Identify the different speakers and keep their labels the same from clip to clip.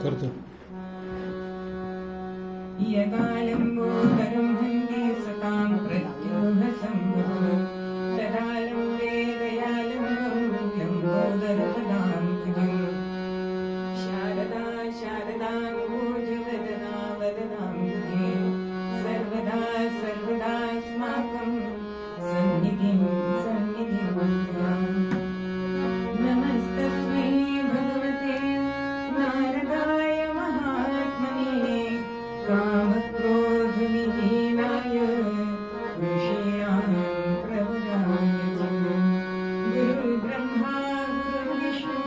Speaker 1: करतो.
Speaker 2: यदालम्बोदरं हन्ति सतां प्रत्युह सम्भवो तदालम्बे दयालम्बं लम्बोदरपदाम्बुजम् शारदा शारदाम्बोजवदना वदनाम्बुजे सर्वदा सर्वदास्माकं सन्निधिं नमस्तस्मै भगवते नारदाय महात्मने कामक्रोधविहीनाय विषयान् प्रवराय च गुरुर्ब्रह्मा गुरुर्विष्णु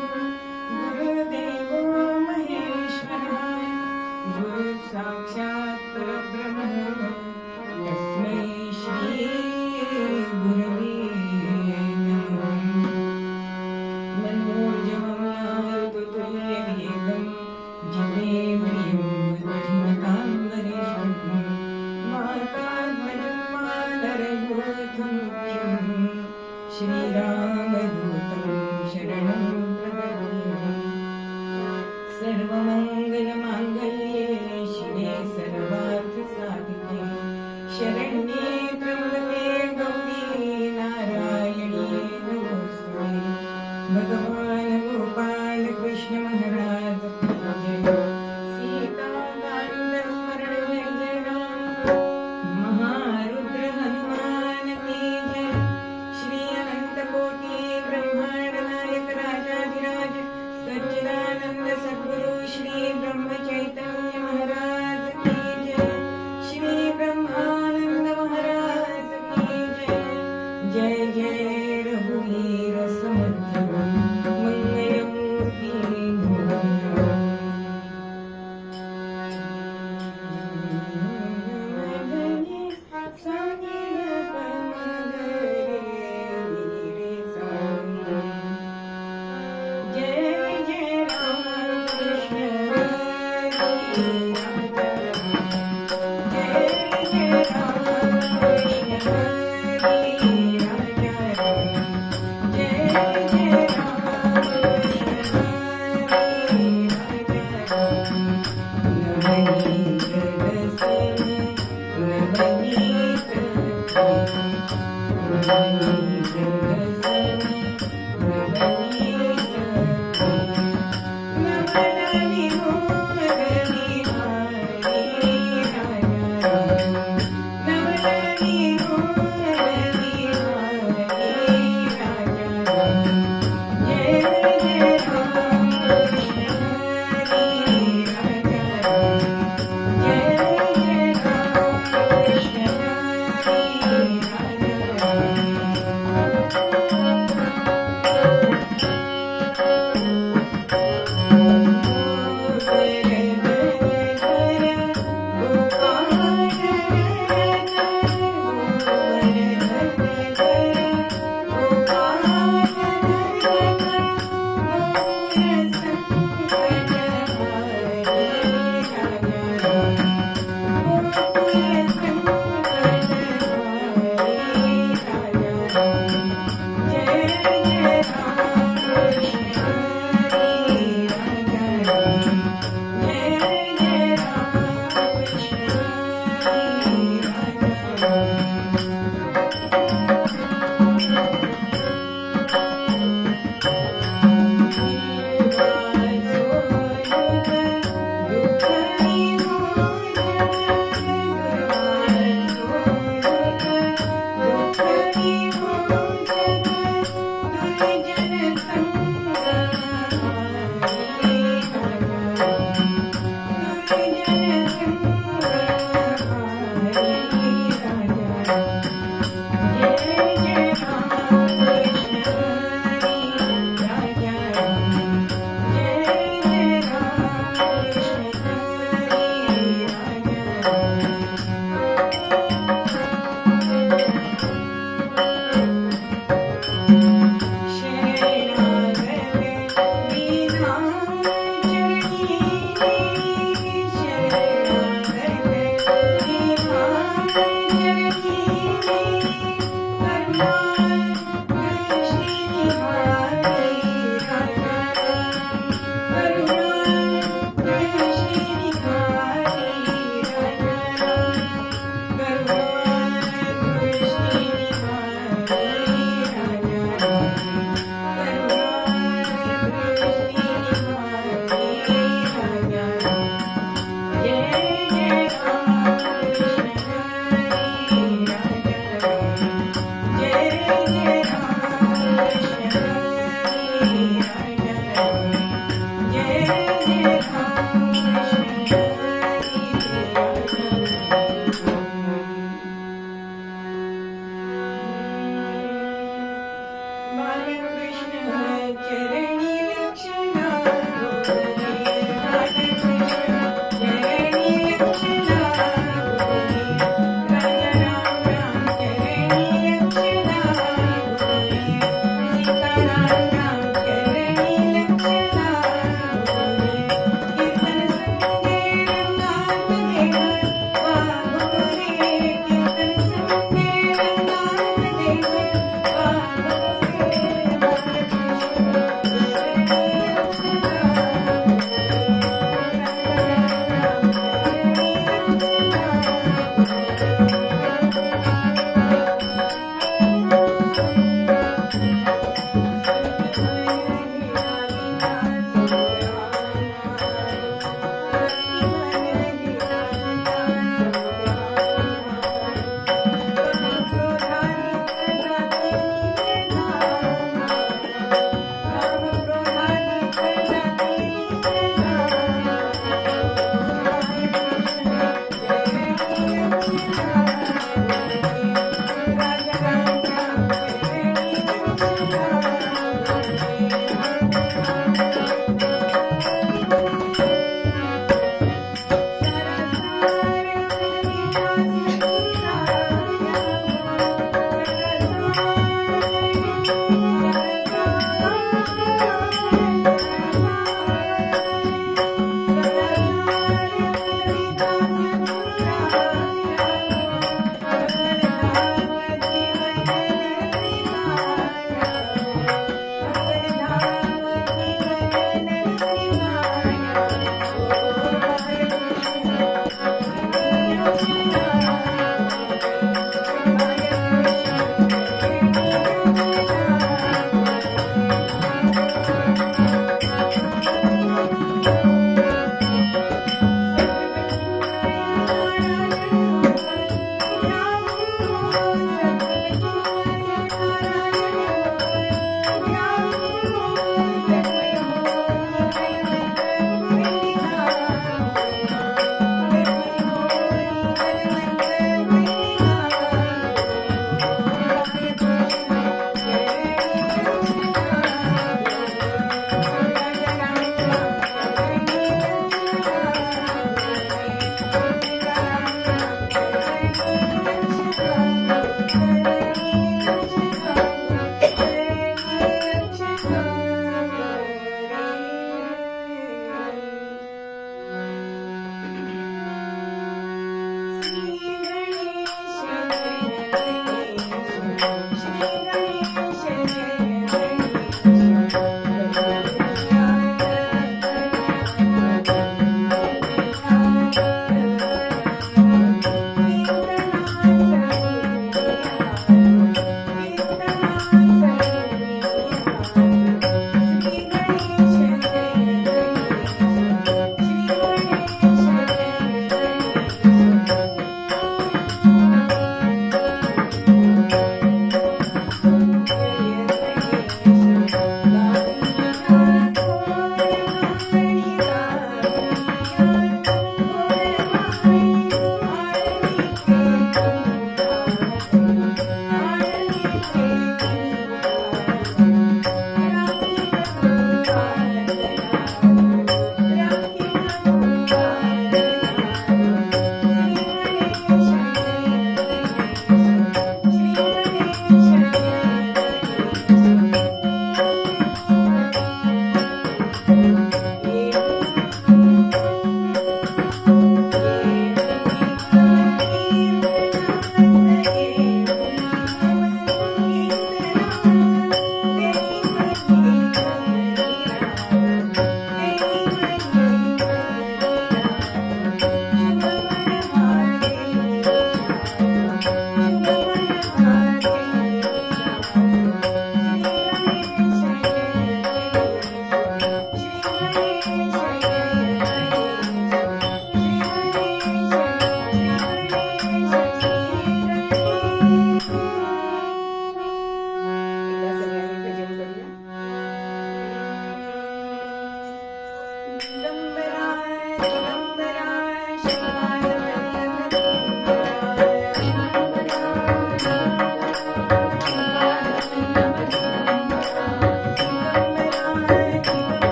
Speaker 2: गुरुर्देवो महेश्वरः गुरुसाक्षात् परब्रह्म तस्मै श्री गुरवे नमः. मनोजवं मारुततुल्यवेगं जितेन्द्रियं बुद्धिमतां वरिष्ठं मातात्मजं मातरयोधमुख्यं श्रीरामदूतं शरणं प्रपद्ये. सर्वमङ्गलमाङ्गल्ये शिवे सर्वार्थसाधिके शरण्ये त्र्यम्बके गौरी नारायणी नमोस्तुते. भगवान गोपाल कृष्ण महाराज की जय. सीताकांत स्मरण जय जय राम. महारुद्र हनुमान की जय. श्री अनंत कोटि ब्रह्मांड नायक राजाधिराज सच्चिदानंद सद्गुरु श्री ब्रह्म चैतन्य महाराज की जय. श्री ब्रह्मानंद महाराज की जय. जय जय रघुवीर समर्थ मंगलमूर्ति मोरया. जय जय राम कृष्ण हरी जय जय राम कृष्ण हरी राजा जय जय राम कृष्ण हरी राजा नवनीत दर्शन नवनीत नवनीत दर्शन नवनीत नवनीत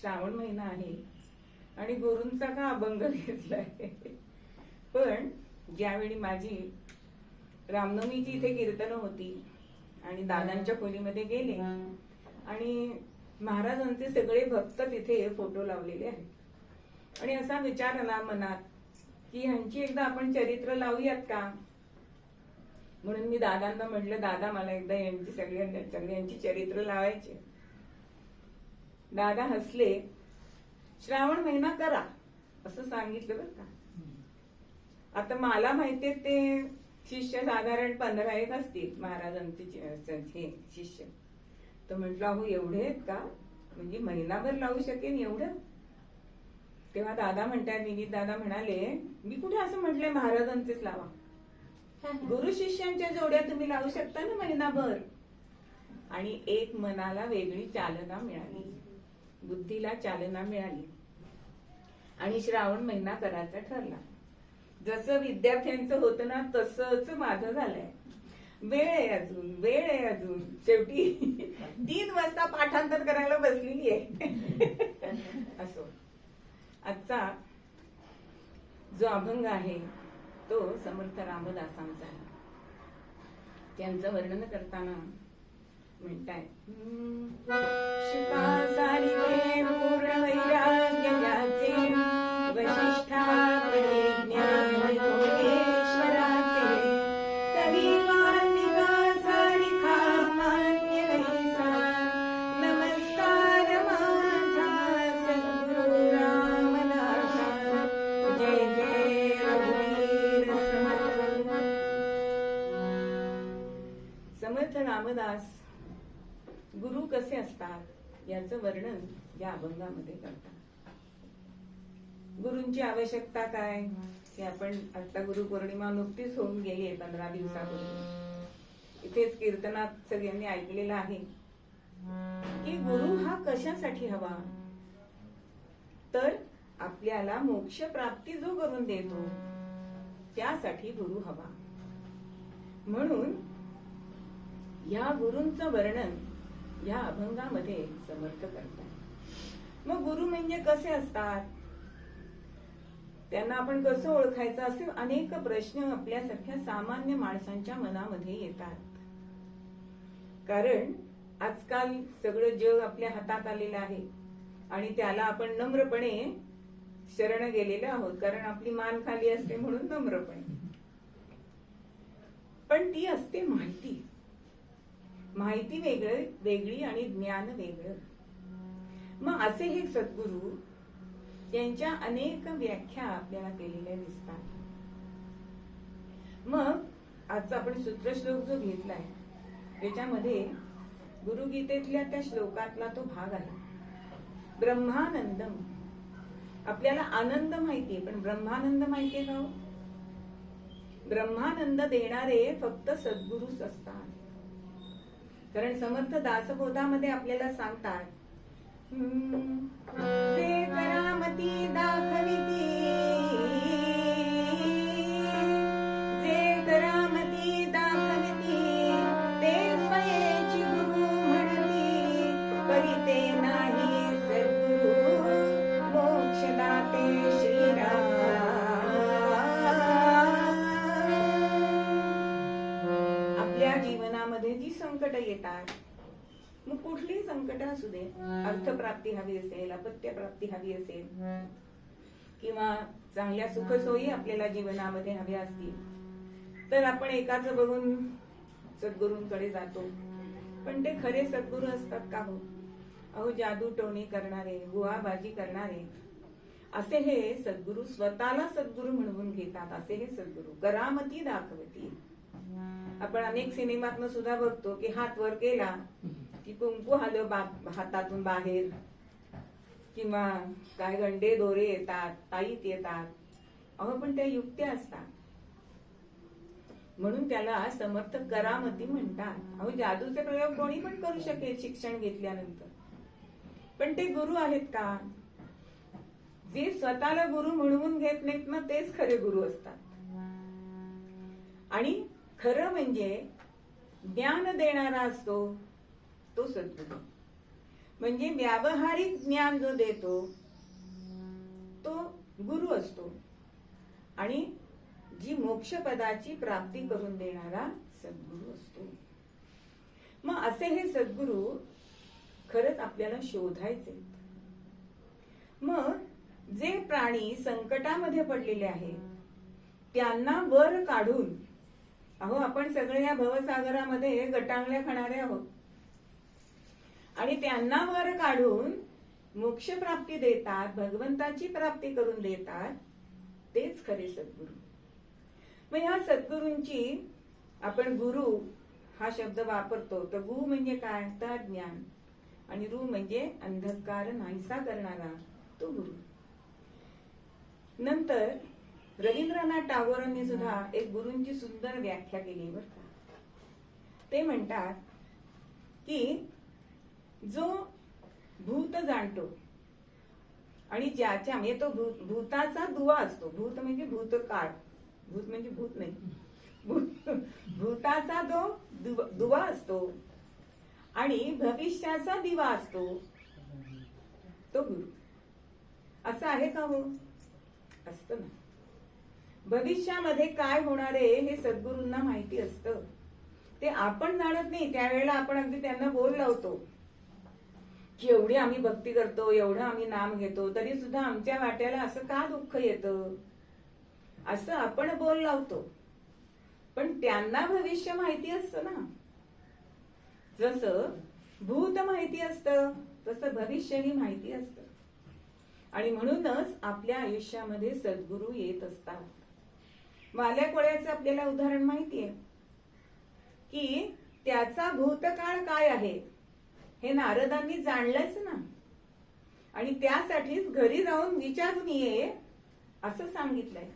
Speaker 1: श्रावण महिना आहे आणि गुरूंचा का अभंग घेतलाय. पण ज्यावेळी माझी रामनवमीची इथे कीर्तन होती आणि दादांच्या खोलीमध्ये गेले आणि महाराजांचे सगळे भक्त तिथे फोटो लावलेले आहेत आणि असा विचार आला मनात की ह्यांची एकदा आपण चरित्र लावूयात का. म्हणून मी दादांना म्हटलं, दादा मला एकदा यांची सगळ्यांची चरित्र लावायची. दादा हसले, श्रावण महिना करा असं सांगितलं बरं का. आता मला माहितीये ते शिष्य साधारण 15 असतील महाराजांचे शिष्य. तर म्हटलं अहो एवढे आहेत का, म्हणजे महिनाभर लावू शकेन एवढं. तेव्हा दादा म्हणतात, विनीत दादा म्हणाले, मी कुठे असं म्हटलंय महाराजांचेच लावा. गुरु शिष्यांच्या जोड्या तुम्ही लावू शकता ना महिनाभर. आणि एक मनाला वेगळी चालना मिळाली, बुद्धीला चालना मिळाली आणि श्रावण महिना करायचा ठरला. जसं विद्यार्थ्यांचं होतं ना तसंच माझं झालंय. वेळ आहे अजून. शेवटी 3 वाजता पाठांतर करायला बसलेली आहे. असो, आजचा जो अभंग आहे तो समर्थ रामदासांचा आहे. त्यांचं वर्णन करताना म्हणताय, शुका सारिते पूर्ण वैराग्य ज्याचे, वशिष्ठा परिज्ञान योगेश्वराचे, कवी वाल्मिका सारिखा मान्य नैसा, नमस्कार माझा सद्गुरु रामदासा. जय जय रघुवीर समर्थ. समर्थ रामदास गुरु कसे असतात याचं वर्णन या अभंगामध्ये करतात. गुरूंची आवश्यकता काय हे आपण आता गुरुपौर्णिमा नुकतीच होऊन गेली आहे 15 दिवसापूर्वी. इथेच कीर्तनात सगळ्यांनी ऐकलेलं आहे की गुरु हा कशासाठी हवा, तर आपल्याला मोक्ष प्राप्ती जो करून देतो त्यासाठी गुरु हवा. म्हणून या गुरूंचं वर्णन या अभंगामध्ये समर्थ करतात. मग गुरु म्हणजे कसे असतात, त्यांना आपण कसं ओळखायचं, असे अनेक प्रश्न आपल्यासारख्या सामान्य माणसांच्या मनामध्ये येतात. कारण आजकाल सगळं जग आपल्या हातात आलेलं आहे आणि त्याला आपण नम्रपणे शरण गेलेलो आहोत, कारण आपली मान खाली असते म्हणून नम्रपणे. पण ती असते माहिती वेगळी आणि ज्ञान वेगळं. मग असे हे सद्गुरु, त्यांच्या अनेक व्याख्या आपल्याला केलेल्या दिसतात. मग आजचा आपण सूत्रश्लोक जो घेतलाय त्याच्यामध्ये गुरुगीतेतल्या त्या श्लोकातला तो भाग आहे, ब्रह्मानंदम. आपल्याला आनंद माहितीये, पण ब्रह्मानंद माहितीये का? ब्रह्मानंद देणारे फक्त सद्गुरूच असतात. कारण समर्थ दासबोधामध्ये आपल्याला सांगतात, जे करामती दाखविती, जे करामती दाखविती, ते स्वयेची गुरु म्हणती, परी ते नाही सद्गुरु, मोक्षदाते श्रीराम. आपल्या जीवनामध्ये जी संकट येतात, मग कुठलीही संकट असू दे, अर्थप्राप्ती हवी असेल, अपत्य प्राप्ती हवी असेल, किंवा चांगल्या सुखसोयी आपल्याला जीवनामध्ये हव्या असतील, तर आपण एकाच बघून सद्गुरूंकडे जातो. पण ते खरे सद्गुरू असतात का हो? अहो जादू टोणी करणारे, गुहाबाजी करणारे असे हे सद्गुरू स्वतःला सद्गुरू म्हणून घेतात. असे हे सद्गुरू करामती दाखवती. आपण अनेक सिनेमातनं सुद्धा बघतो की हात वर केला की कुंकू आलं हातातून बाहेर, किंवा काय गंडे दोरे येतात, ताईत येतात. अहो पण त्या युक्त्या असतात, म्हणून त्याला समर्थ करामती म्हणतात. अहो जादूचे प्रयोग कोणी पण करू शकेल शिक्षण घेतल्यानंतर, पण ते गुरु आहेत का? जे स्वतःला गुरु म्हणून घेत नाहीत ना तेच खरे गुरु असतात. आणि खरं म्हणजे ज्ञान देणारा असतो तो सद्गुरू. म्हणजे व्यावहारिक ज्ञान जो देतो तो गुरु असतो आणि जी मोक्षपदाची प्राप्ती करून देणारा सद्गुरु असतो. मग असे हे सद्गुरु खरंच आपल्याला शोधायचे. मग जे प्राणी संकटामध्ये पडलेले आहेत त्यांना वर काढून, अहो आपण सगळे या भवसागरामध्ये गटांगळ्या खाणारे आहोत, आणि त्यांना वर काढून मोक्ष प्राप्ती देतात, भगवंताची प्राप्ती करून देतात, तेच खरे सद्गुरु. मग ह्या सद्गुरूंची आपण गुरु हा शब्द वापरतो, तर गु म्हणजे काय, तर ज्ञान, आणि रु म्हणजे अंधकार नाहीसा करणारा तो गुरु. नंतर रवींद्रनाथ टागोरांनी सुद्धा एक गुरूंची सुंदर व्याख्या केली बरं का. ते म्हणतात की जो भूत जाणतो आणि ज्याच्या म्हणजे तो भूताचा दुवा असतो, भूत म्हणजे भूतकाळ, भूत म्हणजे भूत नाही, भूताचा जो दुवा असतो आणि भविष्याचा दिवा असतो तो गुरु. असं आहे का हो? असतं ना. भविष्यामध्ये काय होणार आहे हे सद्गुरूंना माहिती असतं, ते आपण जाणत नाही. त्यावेळेला आपण अगदी त्यांना बोल लावतो की एवढी आम्ही भक्ती करतो, एवढं आम्ही नाम घेतो, तरी सुद्धा आमच्या वाट्याला असं का दुःख येतं, असं आपण बोल लावतो. पण त्यांना भविष्य माहिती असतं ना. जसं भूत माहिती असतं तसं भविष्यही माहिती असतं, आणि म्हणूनच आपल्या आयुष्यामध्ये सद्गुरू येत असतात. माल्या कोळ्याचं आपल्याला उदाहरण माहिती आहे की त्याचा भूतकाळ काय आहे हे नारदांनी जाणलंच ना, आणि त्यासाठीच घरी जाऊन विचारून ये असं सांगितलंय.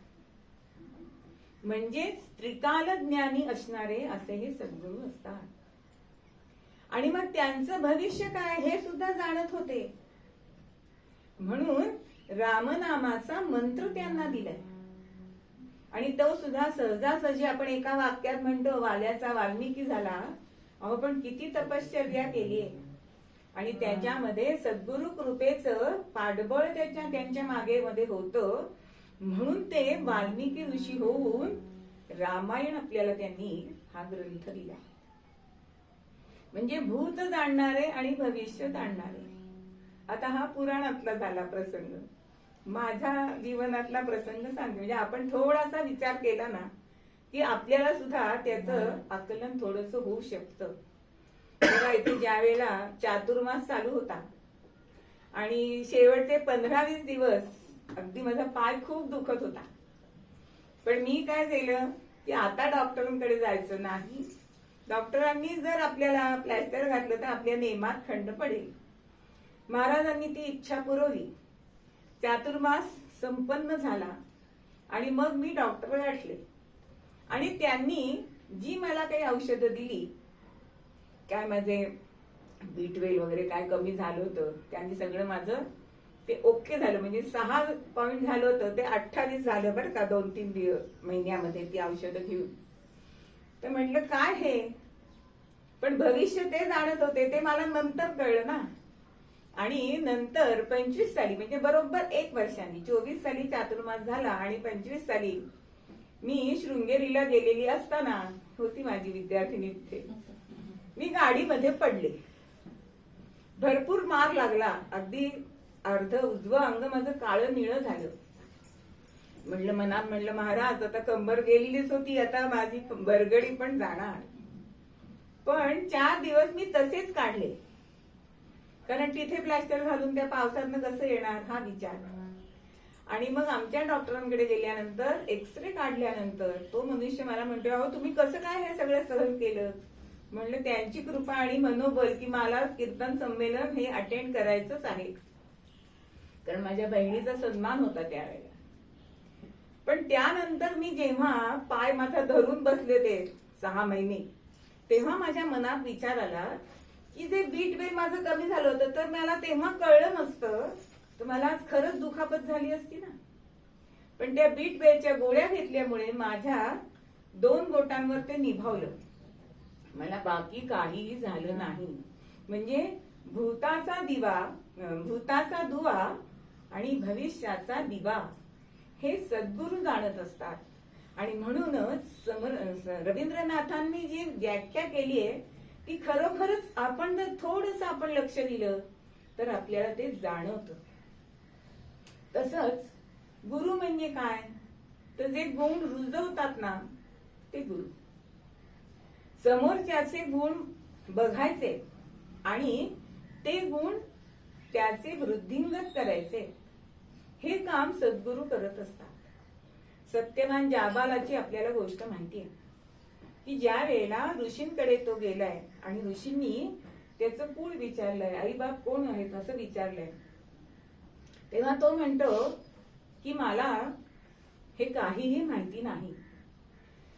Speaker 1: म्हणजेच त्रिकाल ज्ञानी असणारे असे हे सद्गुरू असतात. आणि मग त्यांचं भविष्य काय हे सुद्धा जाणत होते, म्हणून रामनामाचा मंत्र त्यांना दिलाय. आणि तो सुद्धा सहजासहजी आपण एका वाक्यात म्हणतो वाल्याचा वाल्मिकी झाला. अहो पण किती तपश्चर्या केली, आणि त्याच्यामध्ये सद्गुरु कृपेचं पाठबळ त्यांच्या मागे मध्ये होतं, म्हणून ते वाल्मिकी ऋषी होऊन रामायण आपल्याला त्यांनी हा ग्रंथ दिला. म्हणजे भूत जाणणारे आणि भविष्य जाणणारे. आता हा पुराणातला झाला प्रसंग, माझ्या जीवनातला प्रसंग सांगते. म्हणजे आपण थोडासा विचार केला ना की आपल्याला सुद्धा त्याचं आकलन थोडस होऊ शकतं. बघा इथे ज्या वेळेला चातुर्मास चालू होता आणि शेवटचे 15-20 दिवस अगदी माझा पाय खूप दुखत होता, पण मी काय केलं की आता डॉक्टरांकडे जायचं नाही. डॉक्टरांनी जर आपल्याला प्लॅस्टर घातलं तर आपल्या नेमात खंड पडेल. महाराजांनी ती इच्छा पुरवली. चातुर्मास संपन्न झाला आणि मग मी डॉक्टर गाठले, आणि त्यांनी जी मला काही औषधं दिली, काय माझे B12 वगैरे काय कमी झालं होतं, त्यांनी सगळं माझं ते ओके झालं. म्हणजे 6 पॉइंट झालं होतं ते 28 झालं बरं का 2-3 महिन्यामध्ये ती औषधं घेऊन. तर म्हटलं काय हे, पण भविष्य ते जाणत होते ते मला नंतर कळलं ना. आणि नंतर 25 साली म्हणजे बरोबर 1 वर्षांनी 24 साली चातुर्मास झाला, आणि 25 साली मी शृंगेरीला गेलेली असताना होती माझी विद्यार्थिनी तिथे, मी गाडीमध्ये पडले. भरपूर मार लागला, अगदी अर्ध उजवं अंग माझं काळं निळं झालं. म्हणलं मनात म्हणलं महाराज आता कंबर गेलेलीच होती, आता माझी बरगडी पण जाणार. पण 4 दिवस मी तसेच काढले, कारण तिथे प्लॅस्टर घालून त्या पावसातनं कसं येणार हा विचार. आणि मग आमच्या डॉक्टरांकडे गेल्यानंतर एक्सरे काढल्यानंतर तो मनुष्य मला म्हणतो अहो तुम्ही कसं काय हे सगळं सहन केलं. म्हणलं त्यांची कृपा आणि मनोबल की मला कीर्तन संमेलन हे अटेंड करायचंच आहे, कारण माझ्या बहिणीचा सन्मान होता त्यावेळेला. पण त्यानंतर मी जेव्हा पाय माझा धरून बसले ते 6 महिने, तेव्हा माझ्या मनात विचार आला की जे B12 माझं कमी झालं होतं तर मला तेव्हा कळलं नसतं तर मला आज खरंच दुखापत झाली असती ना. पण त्या B12च्या गोळ्या घेतल्यामुळे माझ्या 2 बोटांवर ते निभावलं, मला बाकी काहीही झालं नाही. म्हणजे भूताचा दिवा, भूताचा दुवा आणि भविष्याचा दिवा हे सद्गुरू जाणत असतात. आणि म्हणूनच रवींद्रनाथांनी जी व्याख्या केली आहे ती खरोखरच आपण जर थोडस आपण लक्ष दिलं तर आपल्याला ते जाणवतं. तसंच गुरु म्हणजे काय, तर जे गुण रुजवतात ना ते गुरु. समोरच्याचे गुण बघायचे आणि ते गुण त्याचे वृद्धिंगत करायचे, हे काम सद्गुरू करत असतात. सत्यवान जाबालाची आपल्याला गोष्ट माहिती आहे की ज्या वेळेला ऋषींकडे तो गेलाय आणि ऋषींनी त्याचं कुळ विचारलंय, आई बाप कोण आहेत असं विचारलंय, तेव्हा तो म्हणतो की मला हे काहीही माहिती नाही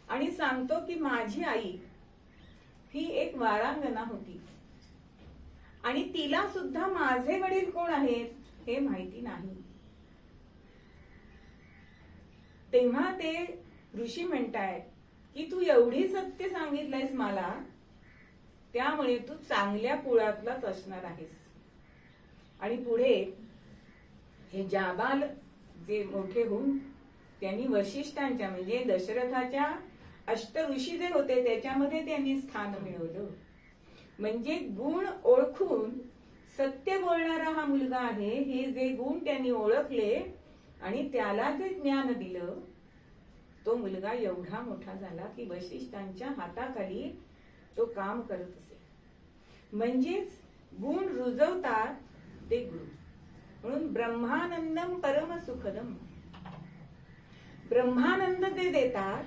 Speaker 1: आणि सांगतो की माझी आई ही एक वारांगना होती आणि तिला सुद्धा माझे वडील कोण आहेत हे माहिती नाही. तेव्हा ते ऋषी म्हणतायत की तू एवढी सत्य सांगितलंयस मला, त्यामुळे तू चांगल्या कुळातलाच असणार आहेस. आणि पुढे हे जाबाल जे मोठे होऊन त्यांनी वशिष्ठांच्या म्हणजे दशरथाच्या अष्ट ऋषी जे होते त्याच्यामध्ये त्यांनी स्थान मिळवलं. म्हणजे गुण ओळखून सत्य बोलणारा हा मुलगा आहे हे जे गुण त्यांनी ओळखले आणि त्याला जे ज्ञान दिलं, तो मुलगा एवढा मोठा झाला की वशिष्ठांच्या हाताखाली तो काम करत असे. म्हणजेच गुण रुजवतात ते गुरु. म्हणून ब्रह्मानंदम परम सुखदम, ब्रह्मानंद जे देतात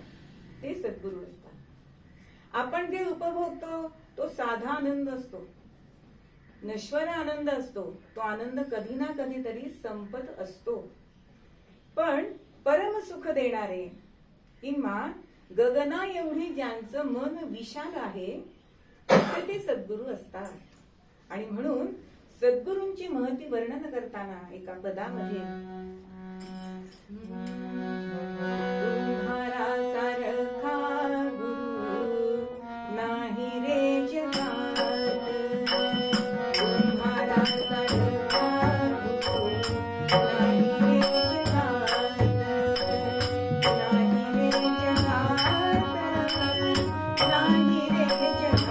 Speaker 1: ते सद्गुरू असतात. आपण जे उपभोगतो तो साधा आनंद असतो, नश्वर आनंद असतो. तो आनंद कधी ना कधीतरी संपत असतो. पण परम सुख देणारे किंवा गगना एवढी ज्यांचं मन विशाल आहे असे ते सद्गुरू असतात. आणि म्हणून सद्गुरूंची महती वर्णन करताना एका पदामध्ये तुम्हारासारखा गुरु नाही रे जगात, तुम्हारासारखा गुरु नाही रे जगात, नाही रे जगात, नाही रे जगात.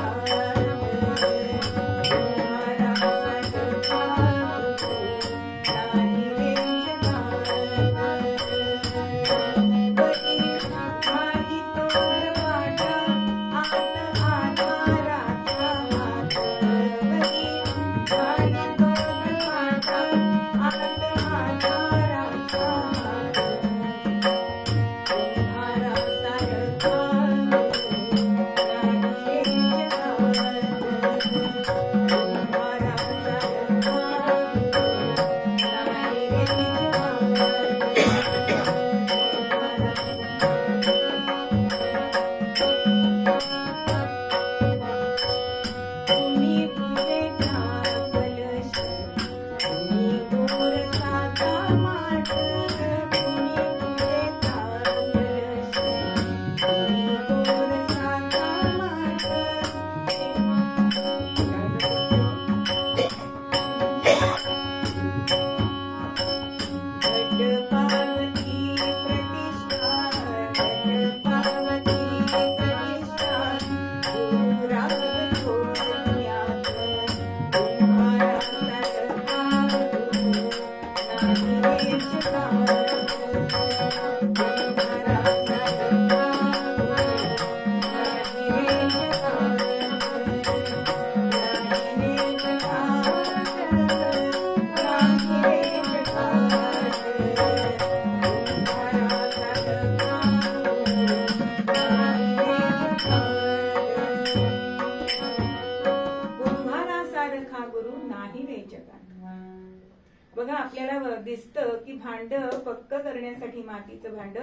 Speaker 1: बघा आपल्याला दिसतं की भांड पक्क करण्यासाठी मातीचं भांड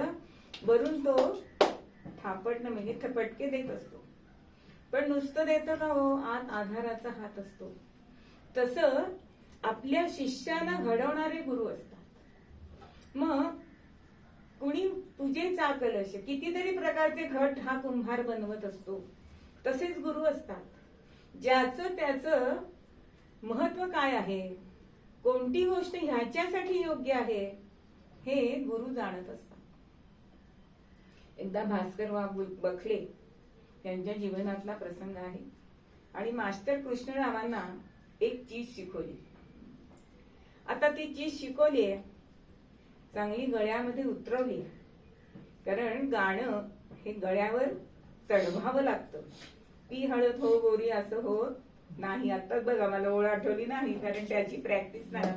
Speaker 1: वरून तो थापटणं म्हणजे थपटके देत असतो, पण नुसतं देतं का हो, आत आधाराचा हात असतो. तसं आपल्या शिष्याला घडवणारे गुरु असतात. मग कुणी पूजेचा कलश कितीतरी प्रकारचे घट हा कुंभार बनवत असतो, तसेच गुरु असतात. ज्याचं त्याचं महत्व काय आहे, कोणती गोष्ट ह्याच्यासाठी योग्य आहे, हे गुरु जाणत असतात. एकदा भास्करराव बखले यांच्या जीवनातला प्रसंग आहे आणि मास्टर कृष्णरावांना एक चीज शिकवली. आता ती चीज शिकवली आहे, चांगली गळ्यामध्ये उतरवली, कारण गाणं हे गळ्यावर चढवावं लागतं. पी हळद हो गोरी असं हो नाही. आताच बघा मला ओळ आठवली नाही, कारण त्याची प्रॅक्टिस नाही.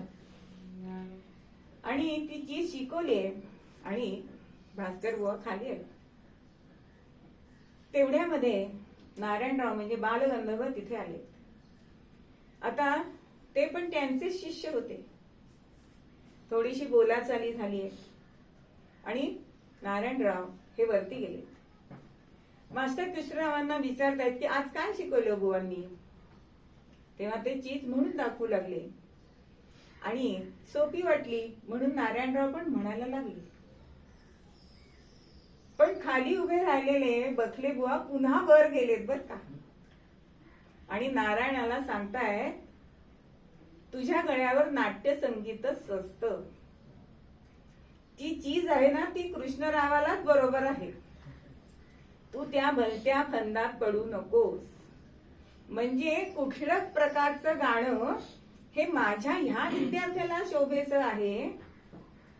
Speaker 1: आणि ती चीज शिकवली आणि भास्कर बुवा खाली आले. तेवढ्यामध्ये नारायणराव म्हणजे बालगंधर्व तिथे आले. आता ते पण त्यांचे शिष्य होते. थोडीशी बोलाचाली झाली आणि नारायणराव हे वरती गेले. मास्टर कृष्णरावांना विचारतायत की आज काय शिकवलं बुवांनी. तेव्हा ते चीज म्हणून दाखवू लागले आणि सोपी वाटली म्हणून नारायणराव पण म्हणायला लागले. पण खाली उभे राहिलेले बखले बुवा पुन्हा वर गेलेत बर का, आणि नारायणाला सांगताय तुझ्या गळ्यावर नाट्य संगीतच असतं. जी चीज आहे ना ती कृष्णरावालाच बरोबर आहे. तू त्या भलत्या फंदात पडू नकोस. म्हणजे कुठल्याच प्रकारचं गाणं हे माझ्या ह्या विद्यार्थ्याला शोभेचं आहे.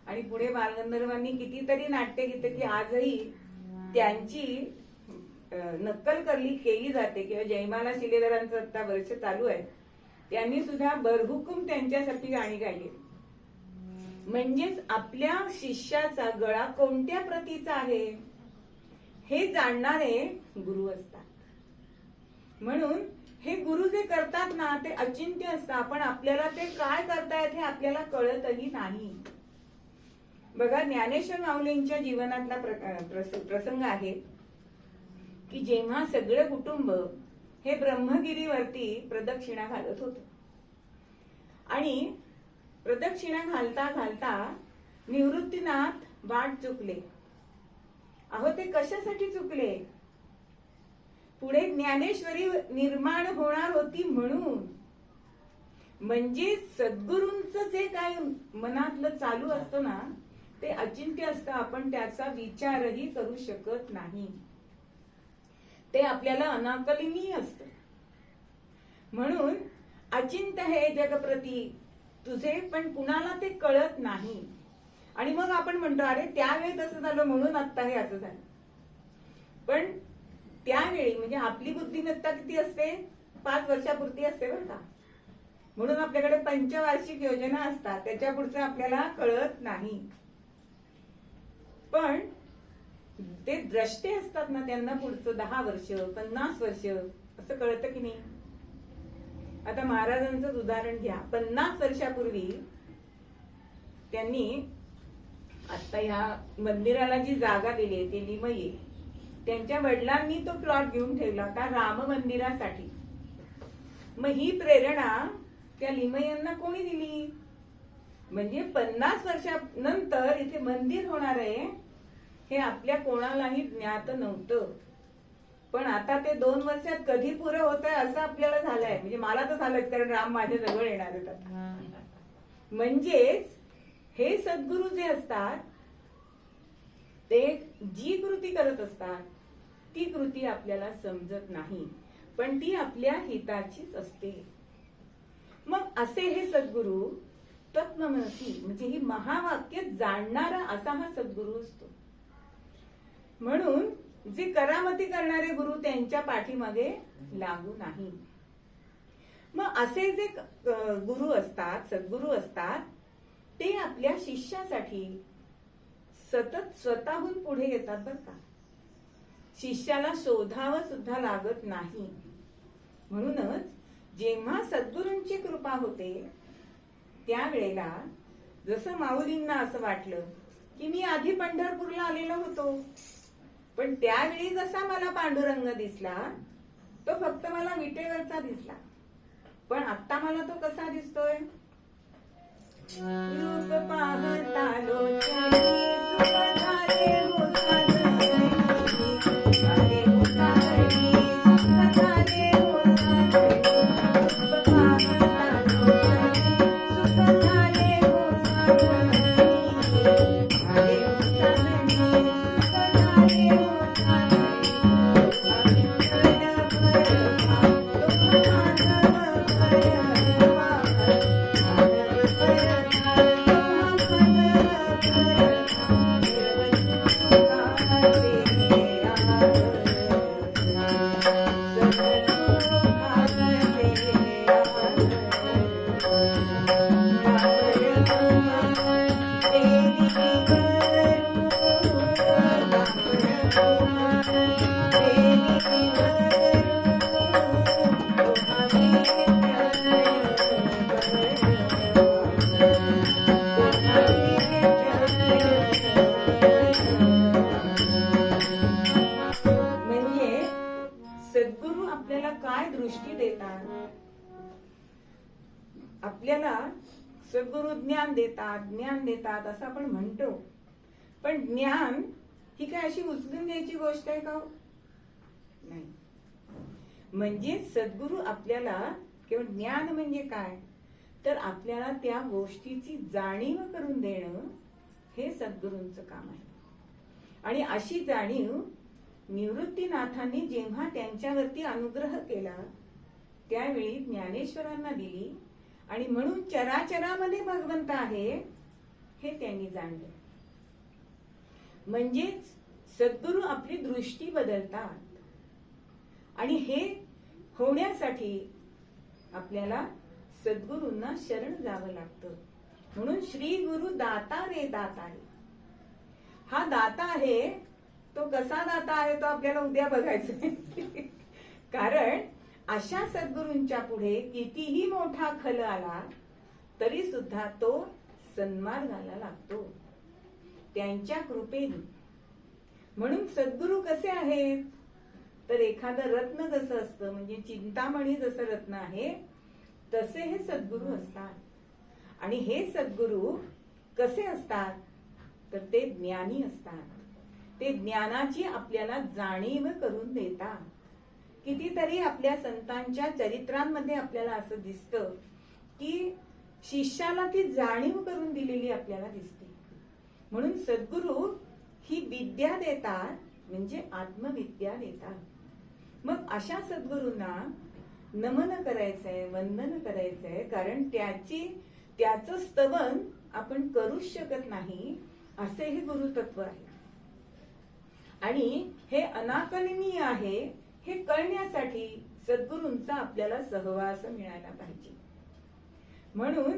Speaker 1: आणि पुढे बालगंधर्वांनी कितीतरी नाट्यगीतं की आजही त्यांची नक्कल केली जाते. किंवा जयमाला शिलेदारांचं आता वर्ष चालू आहे, त्यांनी सुद्धा बरहुकूम त्यांच्यासाठी गाणी गायली. म्हणजेच आपल्या शिष्याचा गळा कोणत्या प्रतीचा आहे हे जाणणारे गुरु असतात. म्हणून हे गुरु जे करतात ना ते अचिंत्य असतात, पण आपल्याला ते काय करतायत हे आपल्याला कळतही नाही. बघा ज्ञानेश्वर माऊलींच्या जीवनातला प्रसंग आहे की जेव्हा सगळं कुटुंब हे ब्रह्मगिरीवरती प्रदक्षिणा घालत होत आणि प्रदक्षिणा घालता घालता निवृत्तीनाथ वाट चुकले. अहो ते कशासाठी चुकले, पुढे ज्ञानेश्वरी निर्माण होणार होती म्हणून. म्हणजे सद्गुरूंचं जे काय मनातलं चालू असतं ना ते अचिंत्य असतं. आपण त्याचा विचारही करू शकत नाही. ते आपल्याला अनाकलनीय असतं. म्हणून अचिंत्य हे जगप्रती तुझे, पण कुणाला ते कळत नाही. आणि मग आपण म्हणतो अरे त्यावेळी तसं झालं म्हणून आता हे असं झालं. पण त्यावेळी म्हणजे आपली बुद्धिमत्ता किती असते, 5 वर्षापुरती असते बरं का. म्हणून आपल्याकडे पंचवार्षिक योजना असतात, त्याच्या पुढचं आपल्याला कळत नाही. पण ते द्रष्टे असतात ना त्यांना पुढचं 10 वर्ष 50 वर्ष असं कळतं की नाही. आता महाराजांचंच उदाहरण घ्या. 50 वर्षापूर्वी त्यांनी आता ह्या मंदिराला जी जागा दिली ती लिमये, त्यांच्या वडिलांनी तो प्लॉट घेऊन ठेवला होता राम मंदिरासाठी. मग ही प्रेरणा त्या लिमयांना कोणी दिली, म्हणजे 50 वर्षानंतर इथे मंदिर होणार आहे हे आपल्या कोणालाही ज्ञात नव्हतं. पण आता ते 2 वर्षात कधी पुरं होत आहे असं आपल्याला झालंय. म्हणजे मला तर झालंय, कारण राम माझ्या जवळ येणार आहेत आता. म्हणजेच हे सद्गुरू जे असतात ते जी कृती करत असतात ती कृती आपल्याला समजत नाही, पण ती आपल्या हिताचीच असते. मग असे हे सद्गुरू तत्त्वमसी म्हणजे ही महावाक्य जाणणारा असा हा सद्गुरू असतो. म्हणून जे करामती करणारे गुरु त्यांच्या पाठीमागे लागू नाही. मग असे जे गुरु असतात, सद्गुरू असतात, ते आपल्या शिष्यासाठी सतत स्वतःहून पुढे येतात बरं का. शिष्याला शोधावं सुद्धा लागत नाही. म्हणूनच जेव्हा सद्गुरूंची कृपा होते त्यावेळेला जसं माऊलींना असं वाटलं की मी आधी पंढरपूरला आलेलो होतो, पण त्यावेळी जसा मला पांडुरंग दिसला तो फक्त मला विटेवरचा दिसला, पण आता मला तो कसा दिसतोय. रूप पाहता लोचनी सुख झाले हो साधनी, झाले हो साधनी, सुख झाले हो साधनी. रूप पाहता आपल्याला सद्गुरु ज्ञान देतात असं आपण म्हणतो, पण ज्ञान ही काय अशी उचलून घ्यायची गोष्ट आहे का हो? नाही. म्हणजे सद्गुरु आपल्याला केवळ ज्ञान म्हणजे काय, तर आपल्याला त्या गोष्टीची जाणीव करून देणं हे सद्गुरूंचं काम आहे. आणि अशी जाणीव निवृत्तीनाथांनी जेव्हा त्यांच्यावरती अनुग्रह केला त्यावेळी ज्ञानेश्वरांना दिली, आणि म्हणून चराचरामध्ये भगवंत आहे हे त्यांनी जाणलं. म्हणजेच सद्गुरु आपली दृष्टी बदलतात, आणि हे होण्यासाठी आपल्याला सद्गुरूंना शरण जावं लागतं. म्हणून श्री गुरु दाता रे दाता रे. हा दाता आहे, तो कसा दाता आहे तो आपल्याला उद्या बघायचा आहे. कारण अशा सद्गुरूंच्या पुढे कितीही मोठा खल आला तरी सुद्धा तो सन्मार्गाला लागतो त्यांच्या कृपेने. म्हणून सद्गुरू कसे आहेत, तर एखादं रत्न जसं असतं, म्हणजे चिंतामणी जसं रत्न आहे तसे हे सद्गुरू असतात. आणि हे सद्गुरू कसे असतात, तर ते ज्ञानी असतात. ते ज्ञानाची आपल्याला जाणीव करून देतात. कितीतरी आपल्या संतांच्या चरित्रांमध्ये आपल्याला असं दिसतं की शिष्याला ती जाणीव करून दिलेली आपल्याला दिसते. म्हणून सद्गुरू ही विद्या देतात, म्हणजे आत्मविद्या देतात. मग अशा सद्गुरूंना नमन करायचंय, वंदन करायचंय, कारण त्याचं स्तवन आपण करूच शकत नाही, असे हे गुरुतत्व आहे. आणि हे अनाकलनीय आहे हे कळण्यासाठी सद्गुरूंचा आपल्याला सहवास मिळायला पाहिजे. म्हणून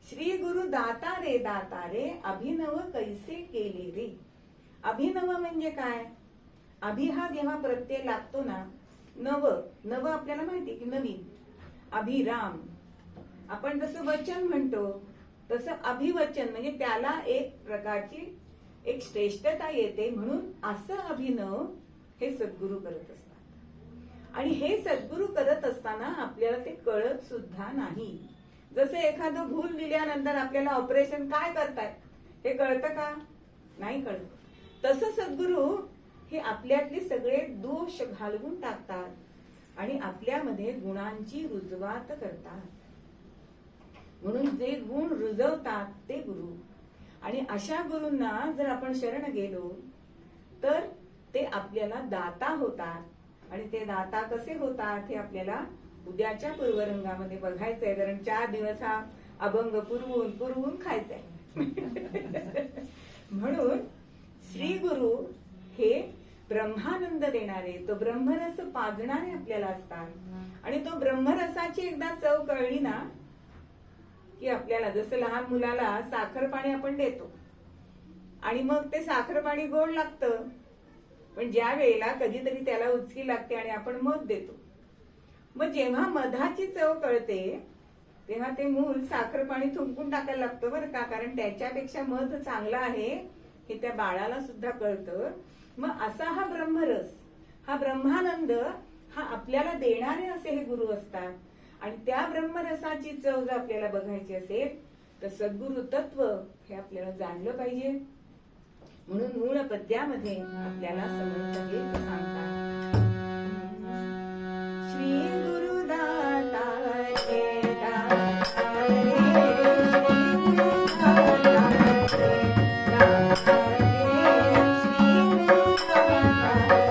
Speaker 1: श्री गुरु दाता रे अभिनव कैसे केले रे. अभिनव म्हणजे काय, अभि हा जेव्हा प्रत्यय लागतो ना, नव आपल्याला माहिती की नवीन. अभिराम, आपण जसं वचन म्हणतो तसं अभिवचन, म्हणजे त्याला एक प्रकारची एक श्रेष्ठता येते. म्हणून असं अभिनव हे सद्गुरू करत असतात. आणि हे सद्गुरू करत असताना आपल्याला ते कळत सुद्धा नाही. जसं एखादं भूल दिल्यानंतर आपल्याला ऑपरेशन काय करताय हे कळतं का, नाही कळत. तसं सद्गुरू हे आपल्यातले सगळे दोष घालवून टाकतात आणि आपल्यामध्ये गुणांची रुजवात करतात. म्हणून जे गुण रुजवतात ते गुरु. आणि अशा गुरूंना जर आपण शरण गेलो तर ते आपल्याला दाता होतात. आणि ते दाता कसे होतात हे आपल्याला उद्याच्या पूर्वरंगामध्ये बघायचंय. कारण 4 दिवस हा अभंग पुरवून खायचाय. म्हणून श्री गुरु हे ब्रह्मानंद देणारे, तो ब्रह्मरस पाजणारे आपल्याला असतात. आणि तो ब्रह्मरसाची एकदा चव कळली ना की आपल्याला, जसं लहान मुलाला साखर पाणी आपण देतो आणि मग ते साखर पाणी गोड लागतं, पण ज्या वेळेला कधीतरी त्याला उचकी लागते आणि आपण मध देतो. मग जेव्हा मधाची चव कळते तेव्हा ते मूल साखर पाणी थुंकून टाकायला लागतं बरं का, कारण त्याच्यापेक्षा मध चांगला आहे हे त्या बाळाला सुद्धा कळतं. मग असा हा ब्रह्मरस, हा ब्रह्मानंद हा आपल्याला देणारे असे हे गुरु असतात. आणि त्या ब्रह्मरसाची चव जर आपल्याला बघायची असेल तर सद्गुरु तत्व हे आपल्याला जाणलं पाहिजे. म्हणून मूळ पद्यामध्ये आपल्याला समर्थ हेच सांगतात, श्री गुरुदाता रे दाता रे, श्री गुरुदाता रे दाता रे, श्री गुरुदाता रे.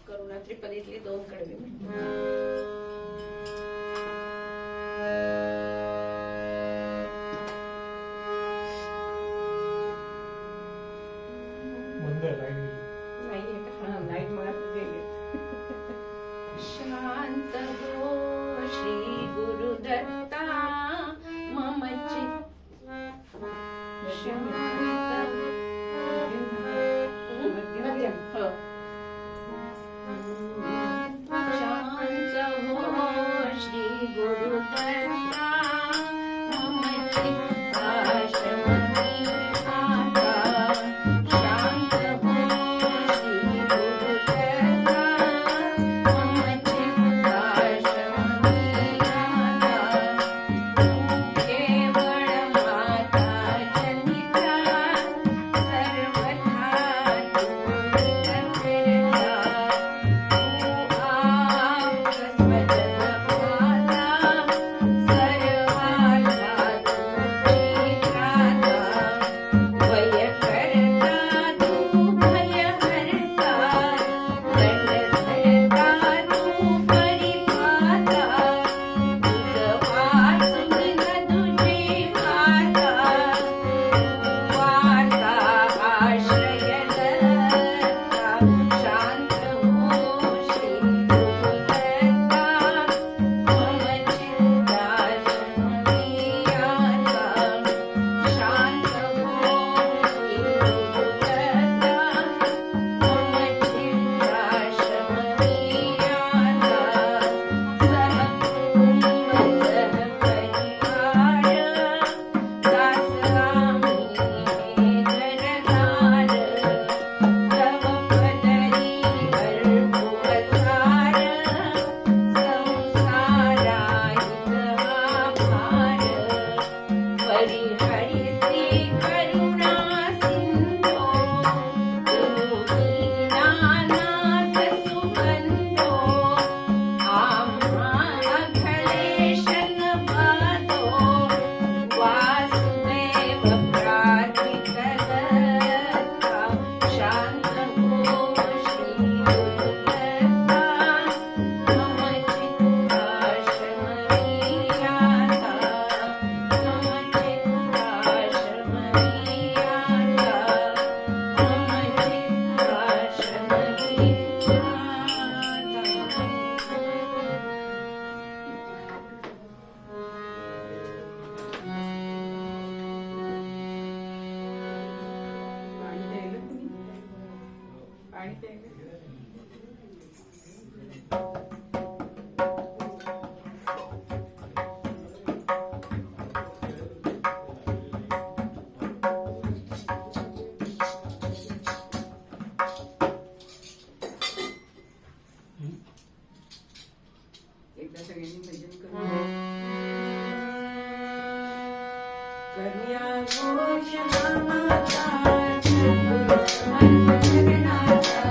Speaker 3: करुणा त्रिपदीतले 2 कडवे म्हणते.
Speaker 1: नाहीये का? हा, लाईट मला गेली.
Speaker 3: शांत हो श्री गुरुदत्ता मम चित्त शांत
Speaker 1: मध्यम.
Speaker 3: हो. शांत हो श्री गुरुदत्ता मम चित्ता शमनी आता. शांत हो श्री गुरुदत्ता मम चित्ता शमनी आता. तू केवळ माता जनिता सर्वथा तू निरंतरता. तू आप्त स्वजन माता सर्वार्था तुझी त्राता. भय करता तू भय हरता दंड धरता तू परिपाता. तुझ वाचून न तुझे माता तू वार्ता आश्रय दत्ता. शांत हो श्री गुरुदत्ता मम चित्ता शमनी आता. शांत हो श्री गुरुदत्ता मम चित्ता शमनी आता. सहकुटुंब सहपरिवार दास आम्ही निरधार. तव पदरी भरपूर सार संसाराहित आभार. परिहरिसी करुणा सिंधो तुम्ही नानाथ सुबंधो. आम्हा अखिलेशन पाहतो वासुदेव प्रार्थित दत्ता. शांत हो श्री गुरुदत्ता मम चित्ता शमनी आता. मम चित्ता शमनी आता. मम चित्ता शमनी
Speaker 1: पाणी प्यायलं तुम्ही? पाणी प्यायलं? एकदा सगळ्यांनी भजन करू. कन्या घोष नामाचा, गुरु समर्थ करण्याचा.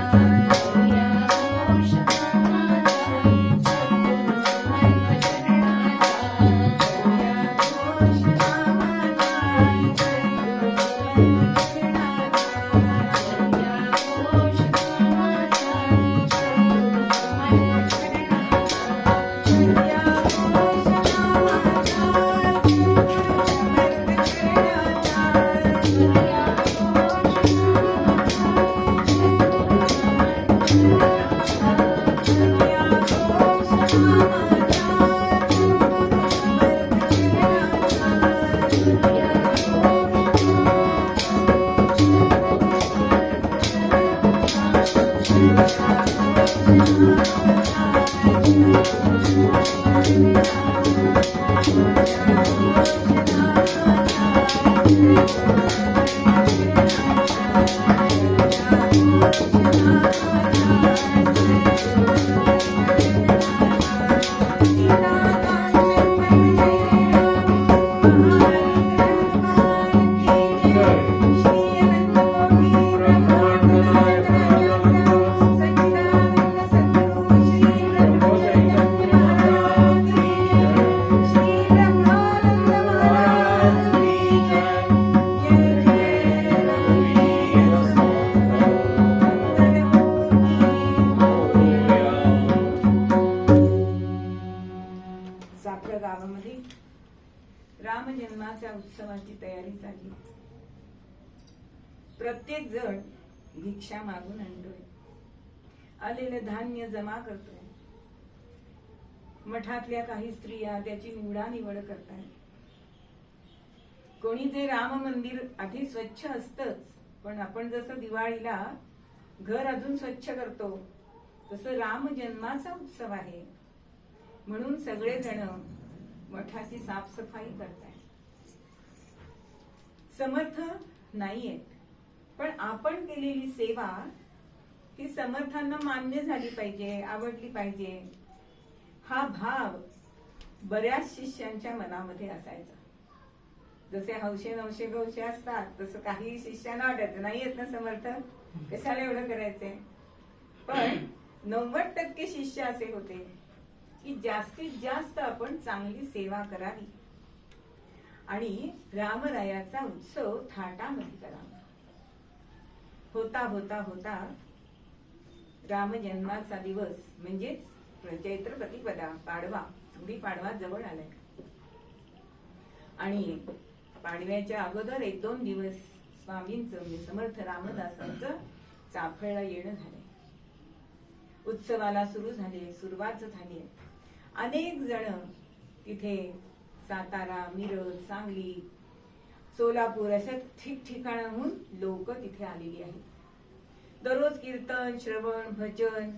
Speaker 1: प्रत्येक जण भिक्षा मागून आणतोय, आलेलं धान्य जमा करतोय. मठातल्या काही स्त्रिया त्याची निवड करतायत. कोणी जे राम मंदिर आधी स्वच्छ असतंच, पण आपण जसं दिवाळीला घर अजून स्वच्छ करतो तसं राम जन्माचा उत्सव आहे म्हणून सगळेजण मठाची साफसफाई करतायत. समर्थ नाहीयेत, पण आपण केलेली सेवा ही समर्थांना मान्य झाली पाहिजे, आवडली पाहिजे, हा भाव बऱ्याच शिष्यांच्या मनामध्ये असायचा. जसे हौशे नवशे गौशे असतात तसं काही शिष्यांना वाटायचं नाही येत ना समर्थ, कशाला एवढं करायचंय. पण 90% शिष्य असे होते की जास्तीत जास्त आपण चांगली सेवा करावी आणि रामरायाचा उत्सव थाटामध्ये करावा. होता होता होता रामजन्माचा दिवस म्हणजेच चैत्र प्रतिपदा, पाडवा, गुढीपाडवा जवळ आलाय. आणि पाडव्याच्या अगोदर 1-2 दिवस स्वामींचं म्हणजे समर्थ रामदासांचं चाफळला येणं झालंय. उत्सवाला सुरुवात झाली. अनेक जण तिथे सातारा, मिरज, सांगली, सोलापूर अशा ठिकठिकाणाहून लोक तिथे आलेली आहेत. दररोज कीर्तन, श्रवण, भजन,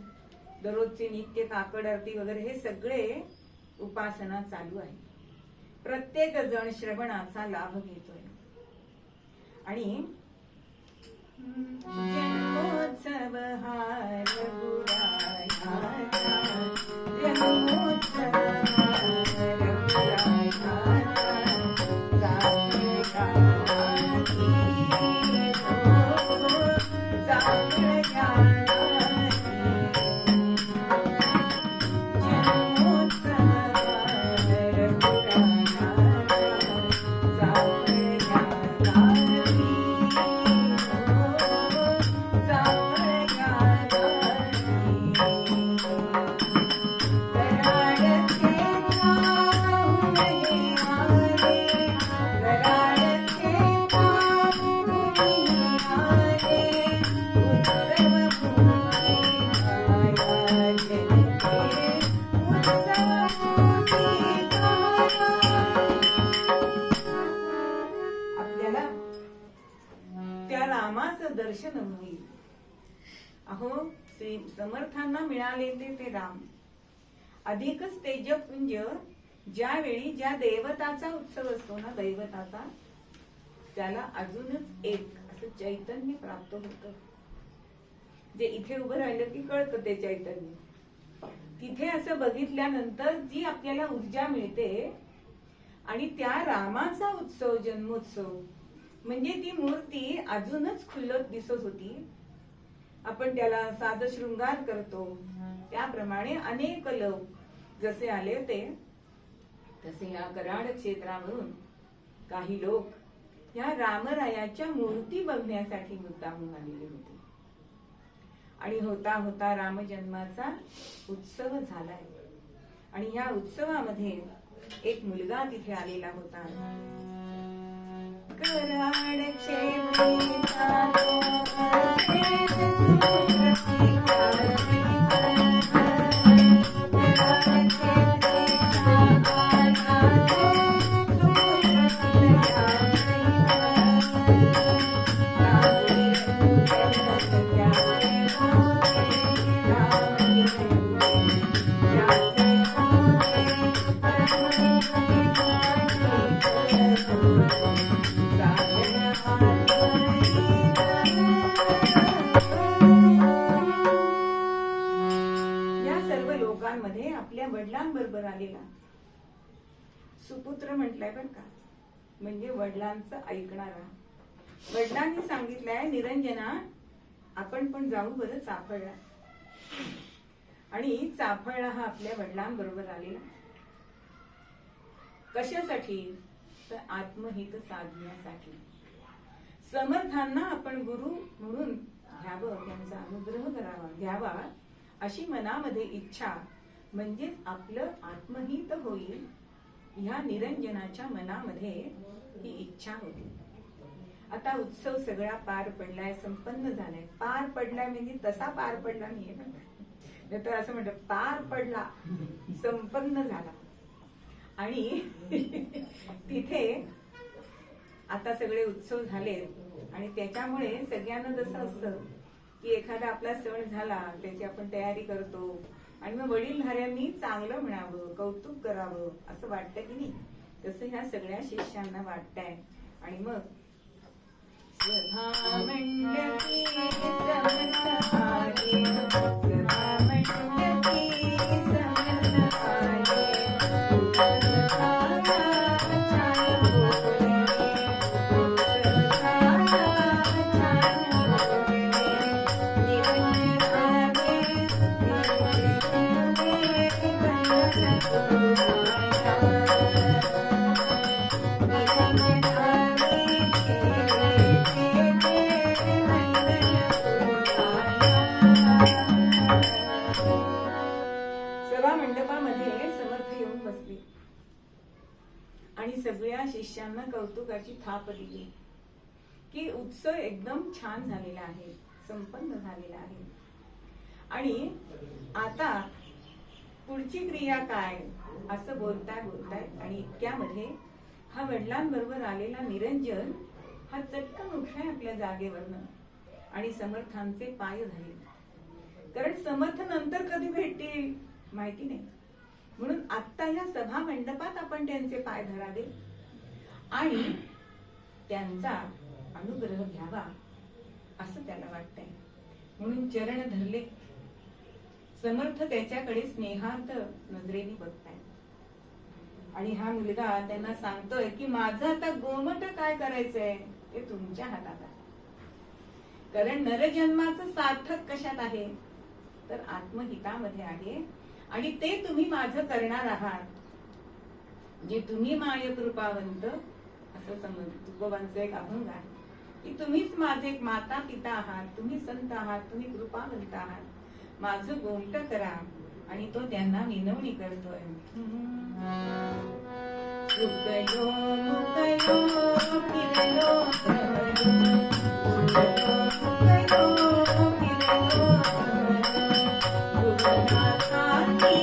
Speaker 1: दररोजचे नित्य काकड आरती वगैरे हे सगळे उपासना चालू आहे. प्रत्येक जण श्रवणाचा लाभ घेतोय. आणि जन्मोत्सव हा रघुरायाचा, जन्मोत्सव दर्शन होईल. अहो समर्थांना मिळाले ते राम अधिकच तेजपुंज. ज्यावेळी ज्या देवताचा उत्सव असतो ना, दैवताचा, त्याला अजूनच एक असं चैतन्य प्राप्त होतं. जे इथे उभं राहिलं की कळतं ते चैतन्य. तिथे असं बघितल्यानंतर जी आपल्याला ऊर्जा मिळते आणि त्या रामाचा उत्सव, जन्मोत्सव म्हणजे ती मूर्ती अजूनच खुलत दिसत होती. आपण त्याला साध शृंगार करतो त्याप्रमाणे अनेक लोक जसे आले होते तसे या कराड क्षेत्रावरून काही लोक या रामरायाच्या मूर्ती बघण्यासाठी मुद्दामून आलेले होते. आणि होता होता रामजन्माचा उत्सव झालाय. आणि या उत्सवामध्ये एक मुलगा तिथे आलेला होता. कराड क्षेत्रीचा आपल्या वडिलांबरोबर आलेला सुपुत्र म्हटलंय बर का, म्हणजे वडिलांचं ऐकणारा. वडिलांनी सांगितलंय निरंजना आपण पण जाऊ बरं चाफळला. आणि चाफळला हा आपल्या वडिलांबरोबर आलेला. कशासाठी? तर आत्महित साधण्यासाठी. समर्थांना आपण गुरु म्हणून घ्यावं, त्यांचा अनुग्रह करावा, घ्यावा अशी मनामध्ये इच्छा, म्हणजेच आपलं आत्महित होईल ह्या निरंजनाच्या मनामध्ये ही इच्छा होती. आता उत्सव सगळा पार पडलाय, संपन्न झालाय. पार पडलाय म्हणजे तसा पार पडला नाहीये ना, नाही तर असं म्हणतात पार पडला, संपन्न झाला. आणि तिथे आता सगळे उत्सव झाले आणि त्याच्यामुळे सगळ्यांना जसं असतं की एखादा आपला सण झाला त्याची आपण तयारी करतो आणि मग वडीलधाऱ्यांनी चांगलं म्हणावं, कौतुक करावं असं वाटतं की नाही, तसं ह्या सगळ्या शिष्यांना वाटतंय. आणि मग सभामंडपी समर्थ आले, सभामंडपी समर्थ आले, उत्सवाला छान बोलले, उत्सवाला छान बोलले, निरंजन आले, निरंजन सभा मंडपामध्ये समर्थ येऊन बसले आणि सगळ्या शिष्यांना कौतुकाची थाप दिली की उत्सव एकदम छान झालेला आहे, संपन्न झालेला आहे. आणि आता पुढची क्रिया काय असं बोलताय आणि इतक्यामध्ये हा वडिलांबरोबर आलेला निरंजन हा चटकन उठलाय आपल्या जागेवरनं आणि समर्थांचे पाय धरले. कारण समर्थ नंतर कधी भेटतील माहिती नाही, म्हणून आता या सभा मंडपात आपण त्यांचे पाय धरावे आणि त्यांचा अनुग्रह घ्यावा असं त्याला वाटतंय. म्हणून चरण धरले. समर्थ त्याच्याकडे स्नेहार्थ नजरेने बघताय आणि हा मुलगा त्यांना सांगतोय की माझं आता गोमट काय करायचंय ते तुमच्या हातात आहे. कारण नरजन्माचं सार्थक कशात आहे तर आत्महितामध्ये आहे आणि ते तुम्ही माझं करणार आहात. जे तुम्ही माय कृपावंत असं समज तुकोबांचं एक अभंग आहे की तुम्हीच माझे एक माता पिता आहात, तुम्ही संत आहात, तुम्ही कृपावंत आहात, माझं गोमट करा. आणि तो त्यांना विनवणी करतोय. चुकलो मुकलो फिरलो भ्रमलो, चुकलो मुकलो फिरलो, गुरुनाथांनी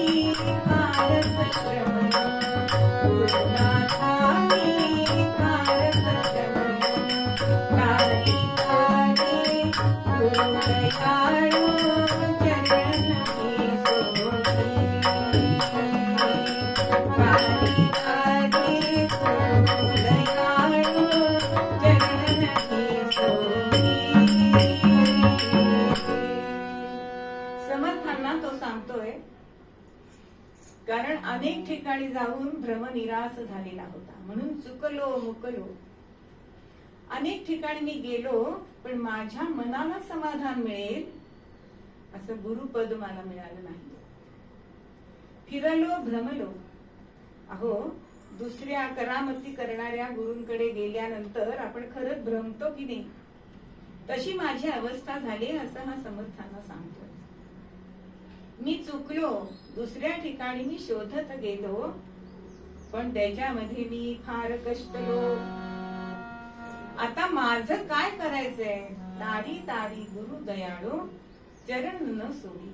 Speaker 1: भारत श्रवण, गुरुनाथांनी भारत श्रवण, तारी तारी गुरुदयाळू चरण ही सोडी, तारी तारी गुरुदयाळू चरण ही सोडी. समर्थांना तो सांगतोय कारण अनेक ठिकाणी जाऊन भ्रमनिरास झालेला होता, म्हणून चुकलो मुकलो. अनेक ठिकाणी मी गेलो पण माझ्या मनाला समाधान मिळेल असं गुरुपद मला मिळालं नाही. फिरलो भ्रमलो. अहो दुसऱ्या करामती करणाऱ्या गुरूंकडे गेल्यानंतर आपण खरंच भ्रमतो की नाही, तशी माझी अवस्था झाली असं हा समर्थांना सांगतोय. मी चुकलो, दुसऱ्या ठिकाणी मी शोधत गेलो पण त्याच्यामध्ये मी फार कष्टलो. आता माझं काय करायचंय, तारी तारी गुरु दयाळू चरण न सोडी.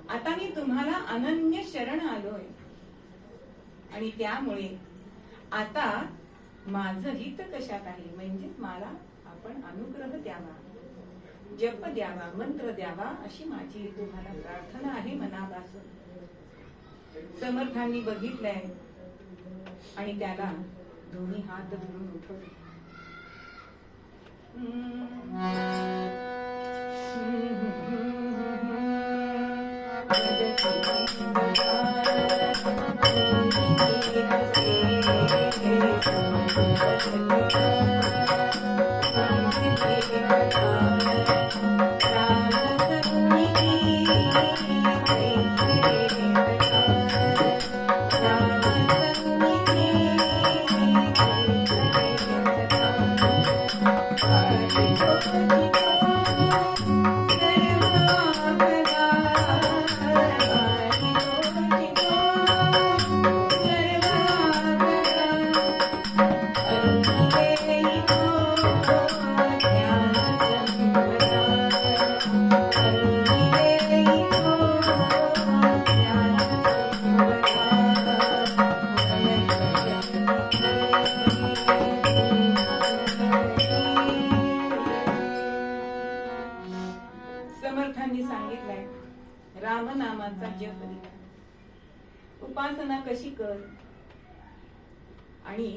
Speaker 1: आता मी तुम्हाला अनन्य शरण आलोय आणि त्यामुळे आता माझं हित कशात आहे, म्हणजे मला आपण अनुग्रह द्यावा, जप द्यावा, मंत्र द्यावा अशी माझी तुम्हाला प्रार्थना आहे मनापासून. समर्थांनी बघितलंय आणि त्याला दोन्ही हात धरून उठवले. सर्व रामनामाचा जप दिला. उपासना कशी कर, आणि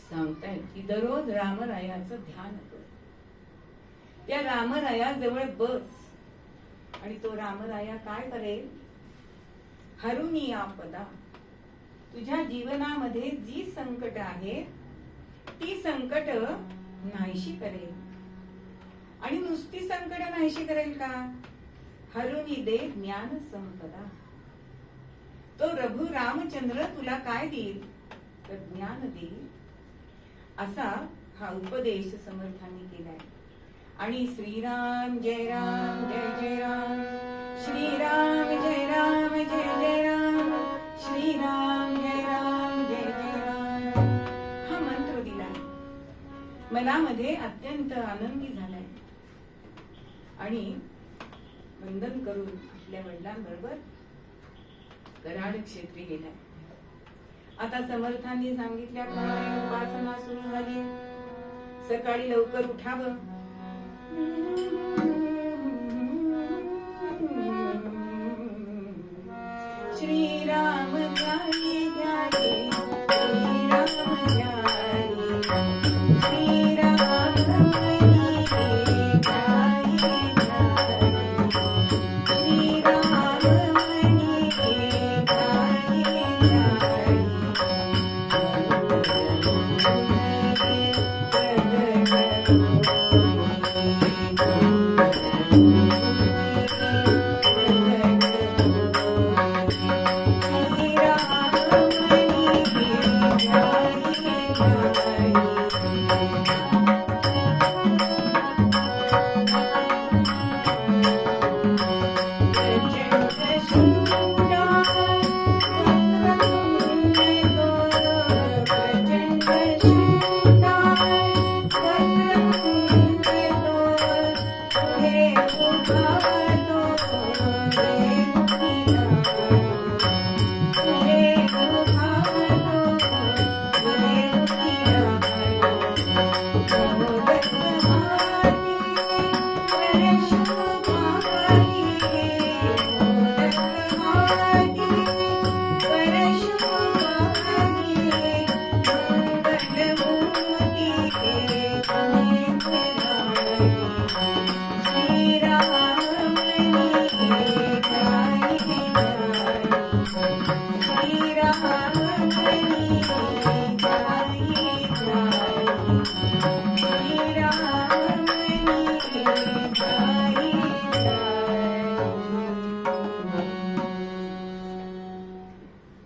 Speaker 1: सांगतायत की दररोज रामरायाचं ध्यान कर. त्या रामरायाजवळ बस आणि तो रामराया काय करेल, हरुनी आपदा, तुझ्या जीवनामध्ये जी संकट आहे ती संकट नाहीशी करेल. आणि नुसती संकट नाहीशी करेल का, हरुनी दे ज्ञान संपदा. तो प्रभू रामचंद्र तुला काय देईल, तर ज्ञान देईल. असा हा उपदेश समर्थांनी केलाय. आणि श्रीराम जय राम जय जय राम, श्रीराम जय राम जय जय राम, श्रीराम जय राम जय जय राम हा मंत्र दिलाय. मनामध्ये अत्यंत आनंदी झालाय आणि वंदन करून आपल्या वडिलांबरोबर कराड क्षेत्री गेलाय. आता समर्थांनी सांगितल्याप्रमाणे उपासना सुरू झाली. सकाळी लवकर उठावं, श्रीराम ध्याये ध्याये, श्रीराम ध्याये, श्रीराम ध्याये ध्याये, श्रीराम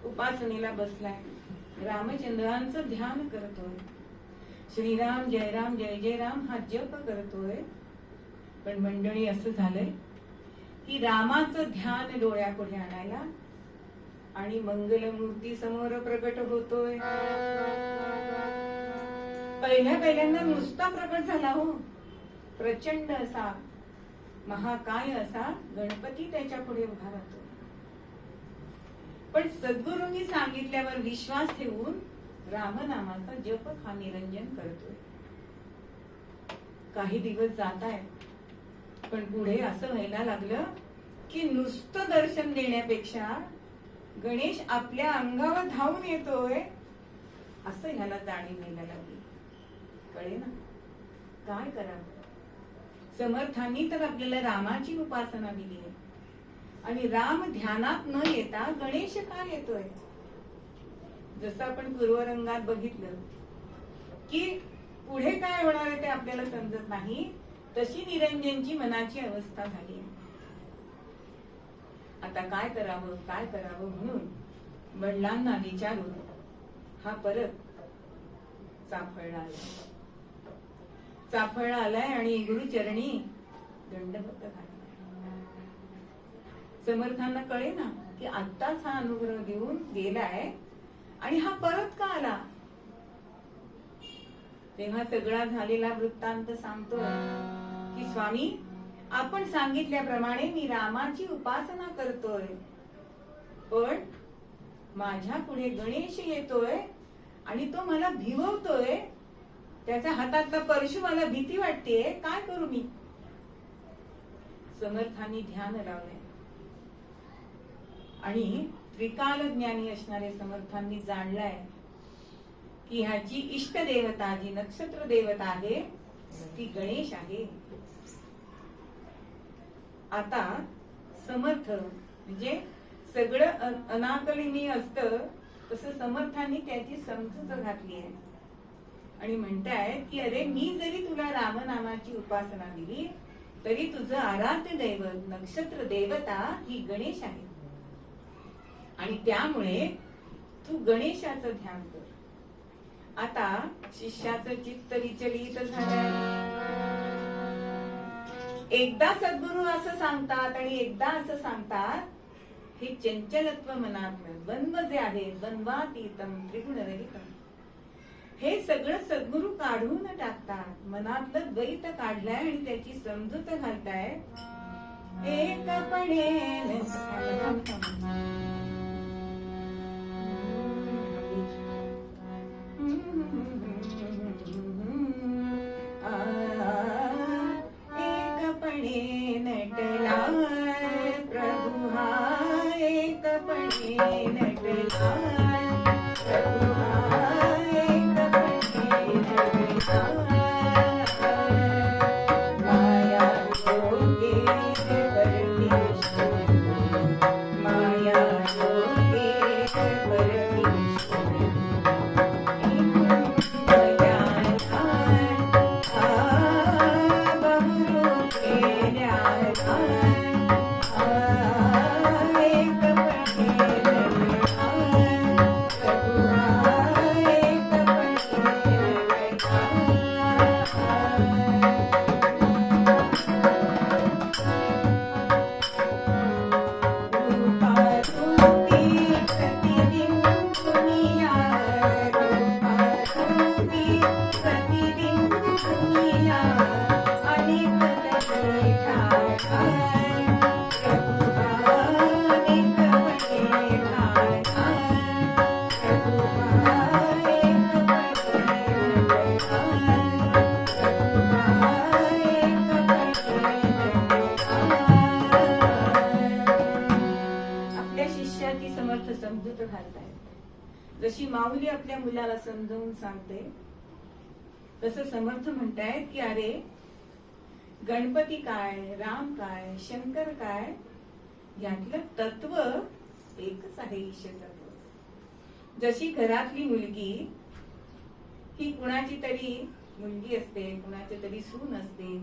Speaker 1: उपासनेला बसलाय, रामचंद्रांचं ध्यान करतोय. श्रीराम जय राम जय जय राम हा जप करतोय. पण मंडळी असं झालंय की रामाचं ध्यान डोळ्यापुढे आणायला आणि मंगलमूर्ती समोर प्रकट होतोय. पहिल्यांदा नुसता प्रकट झाला हो, प्रचंड असा महाकाय असा गणपती त्याच्या पुढे उभा राहतो. पण सद्गुरूंनी सांगितल्यावर विश्वास ठेवून रामनामाचा जप हा निरंजन करतोय. काही दिवस जात आहेत, पण पुढे असं व्हायला लागलं की नुसतं दर्शन देण्यापेक्षा गणेश आपल्या अंगावर धावून येतोय असं ह्याला जाणीव व्हायला लागली. कळे ना काय करावं. समर्थांनी तर आपल्याला रामाची उपासना दिली आहे, आणि राम ध्यानात न येता गणेश का येतोय. जसं आपण पूर्वरंगात बघितलं की पुढे काय होणार आहे ते आपल्याला समजत नाही, तशी निरंजनची मनाची अवस्था झाली आहे. आता काय करावं म्हणून वडिलांना विचारून हा परत चाफळला आलाय आणि गुरुचरणी दंडवत घातलाय. समर्थांना कळे ना की आत्ताच हा अनुग्रह देऊन गेलाय आणि हा परत का आला. तेव्हा सगळा झालेला वृत्तांत सांगतो की स्वामी, आपण सांगितल्याप्रमाणे मी रामाची उपासना करतोय, पण माझ्या पुढे गणेश येतोय आणि तो मला भिवतोय. त्याच्या हातातला परशु मला भीती वाटतेय, काय करू मी. समर्थांनी ध्यान लावलंय आणि त्रिकाल ज्ञानी असणारे समर्थांनी जाणलंय की ह्याची इष्ट देवता जी नक्षत्र देवता आहे ती गणेश आहे. आता समर्थ म्हणजे सगळं अनाकलिनी असतं तसं समर्थांनी त्याची समजूत घातली आहे आणि म्हणतायत की अरे मी जरी तुला रामनामाची उपासना दिली तरी तुझं आराध्य दैवत नक्षत्र देवता ही गणेश आहे आणि त्यामुळे तू गणेशाचं ध्यान कर. आता शिष्याचं चित्त विचलित झालंय. एकदा सद्गुरू असं सांगतात आणि एकदा असं सांगतात. हे चंचलत्व मनातलं द्वंद्व जे आहे द्वंद्वातीतम त्रिगुणरहितम हे सगळं सद्गुरू काढून टाकतात. मनातलं द्वैत काढलंय आणि त्याची समजूत घालताय. एकपणे एकपणे नटला प्रभु हा एकपणे नटला प्रभु हा एकपणे नटला माया योगे परमेश्वर माया योगे परमेश्वर समजूत घालतायत. जशी माऊली आपल्या मुलाला समजावून सांगते तसं समर्थ म्हणतायत की अरे गणपती काय राम काय शंकर काय यातलं तत्व एकच आहे ईश तत्व. जशी घरातली मुलगी ही कुणाची तरी मुलगी असते कुणाची तरी सून असते